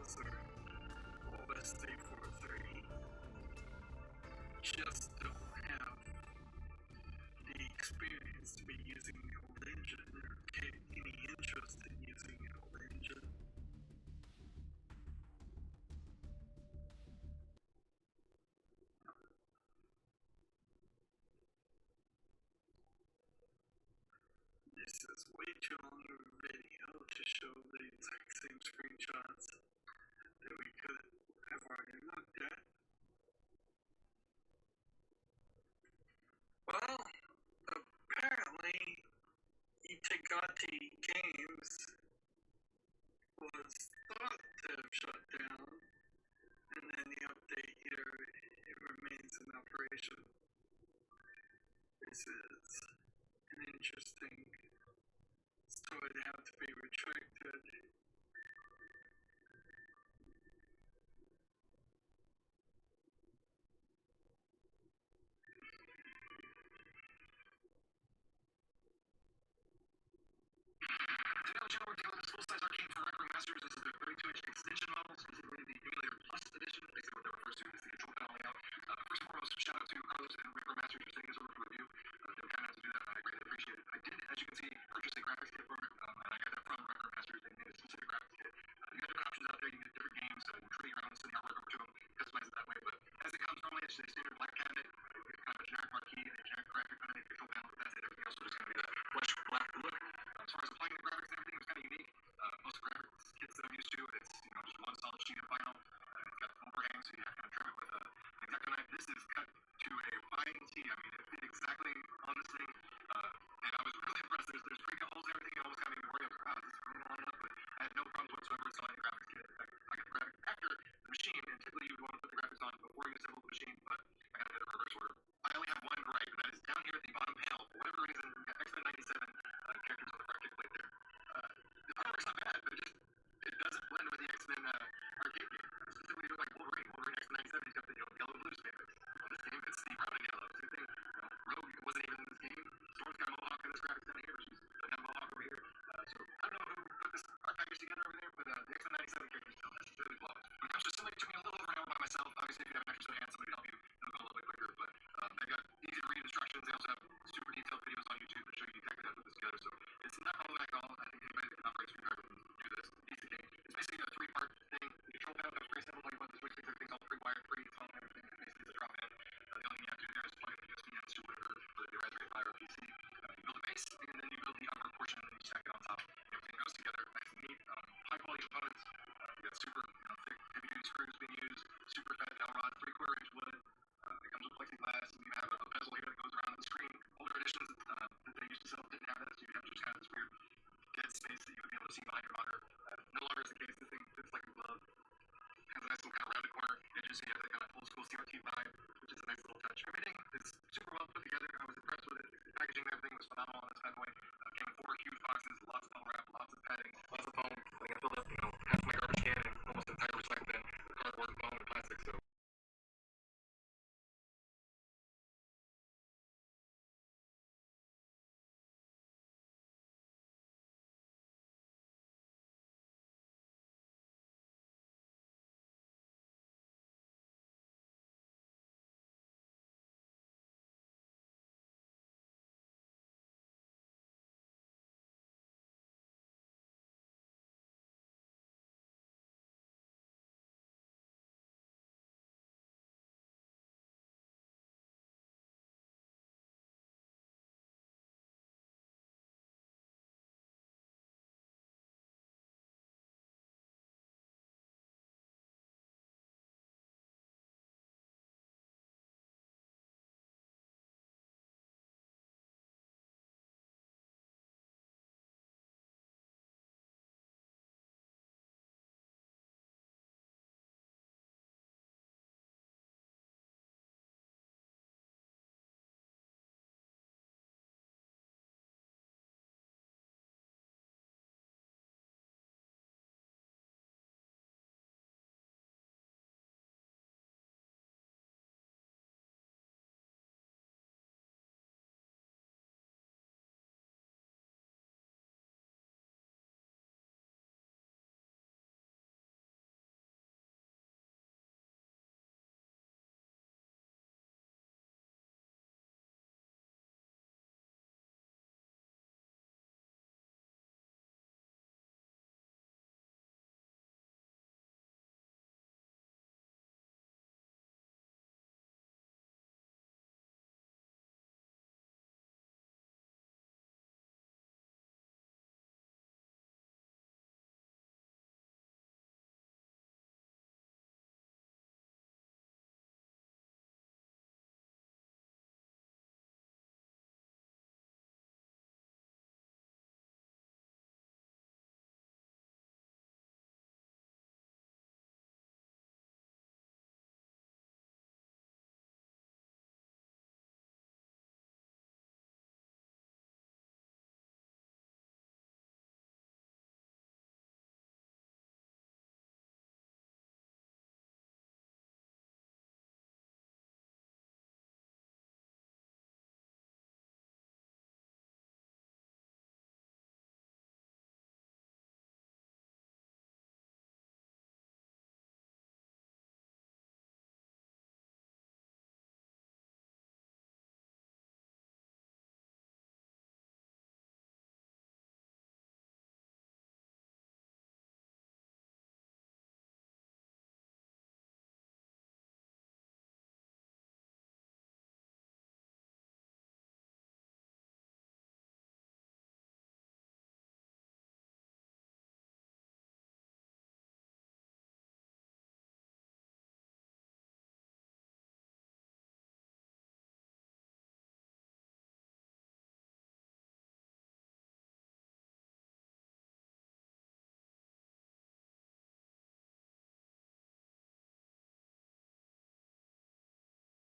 Those are OSD 4.3. Just don't have the experience to be using the old engine or take any interest in using the old engine. This is way too long of a video to show the exact same screenshots that we could have already looked at. Well, apparently Itagati Games was thought to have shut down, and then the update here, it remains in operation. This is an interesting story to have to be retracted. Today I'll show this full-size arcade for Record Masters. This is the 32-inch extension model, specifically the Emulator Plus edition. Basically what that refers to is the control panel layout. First and foremost, shout out to Carlos and Record Masters for taking us over for review. They were kind enough to do that, and I greatly appreciate it. I did, as you can see, purchase a graphics kit for it, and I got that from Record Masters. They made a specific graphics kit. You got different options out there. You can get different games, you can trade around, send the artwork over to them, customize it that way. But as it comes normally, it's just a standard black cabinet, kind of a generic marquee, a generic graphic underneath the control panel. That's it. Everything else is just going to be that flesh black look. As far as applying the graphics and everything, it's kind of unique. Most graphics kits that I'm used to, it's just one solid sheet of vinyl. It's got overhang, so you have to kind of trim it with an X-Acto knife. This is cut to a fine tee. I mean, it fit exactly on this thing, and I was really impressed. There's pre-cut holes and everything. It almost got me worried about, wow, this is going to line up, but I had no problems whatsoever installing the graphics kit. I got the graphics after the machine, and typically you would want to put the graphics on before you assemble the machine, but I got it in a reverse order. I only have one gripe, and that is down here at the bottom panel. For whatever reason, we've got X-Men 97 characters on the front kick plate there. The artwork's not bad, but it doesn't blend with the X-Men arcade game. Specifically, like Wolverine X-Men 97, he's got the yellow blue spandex. In this game, it's Steve Rogers yellow. Same thing. Rogue wasn't even in this game. Storm's got a mohawk in this graphics down here. She's got a mohawk over here. So I don't know who put this art package together over there, but the X-Men 97 characters don't necessarily flawless. When it comes to assembly, it took me a little overwhelmed by myself. Obviously, if you have an extra hand, somebody to help you, it'll go a little bit quicker. But they got easy to read instructions. They also have super detailed videos on YouTube that show you exactly how to put this together. So it's not problematic at all. I think anybody that can operate a screwdriver can do this. Easy game. It's basically a three-part thing. The control panel comes very simple. All you want is switch things. Everything's all pre-wired, pre-installed, and everything. Basically, it's a drop-in. The only thing you have to do there is plug in the USB into whatever, whether the Raspberry Pi or PC. You build a base, and then you build the upper portion, and then you stack it on top. Everything goes together nice and neat. High-quality components. You got super thick, heavy-duty screws being used. Super fat dowel rod, 3/4-inch wood. It comes with plexiglass, and you have a bezel here that goes around the screen. Older editions that they used to sell didn't have that, so you have just kind of this weird dead space that you would be able to see behind your monitor. No longer is the case. This thing fits like a glove. Has a nice little kind of rounded corner sharp edges, so you have that kind of old school CRT vibe, which is a nice little touch. Everything is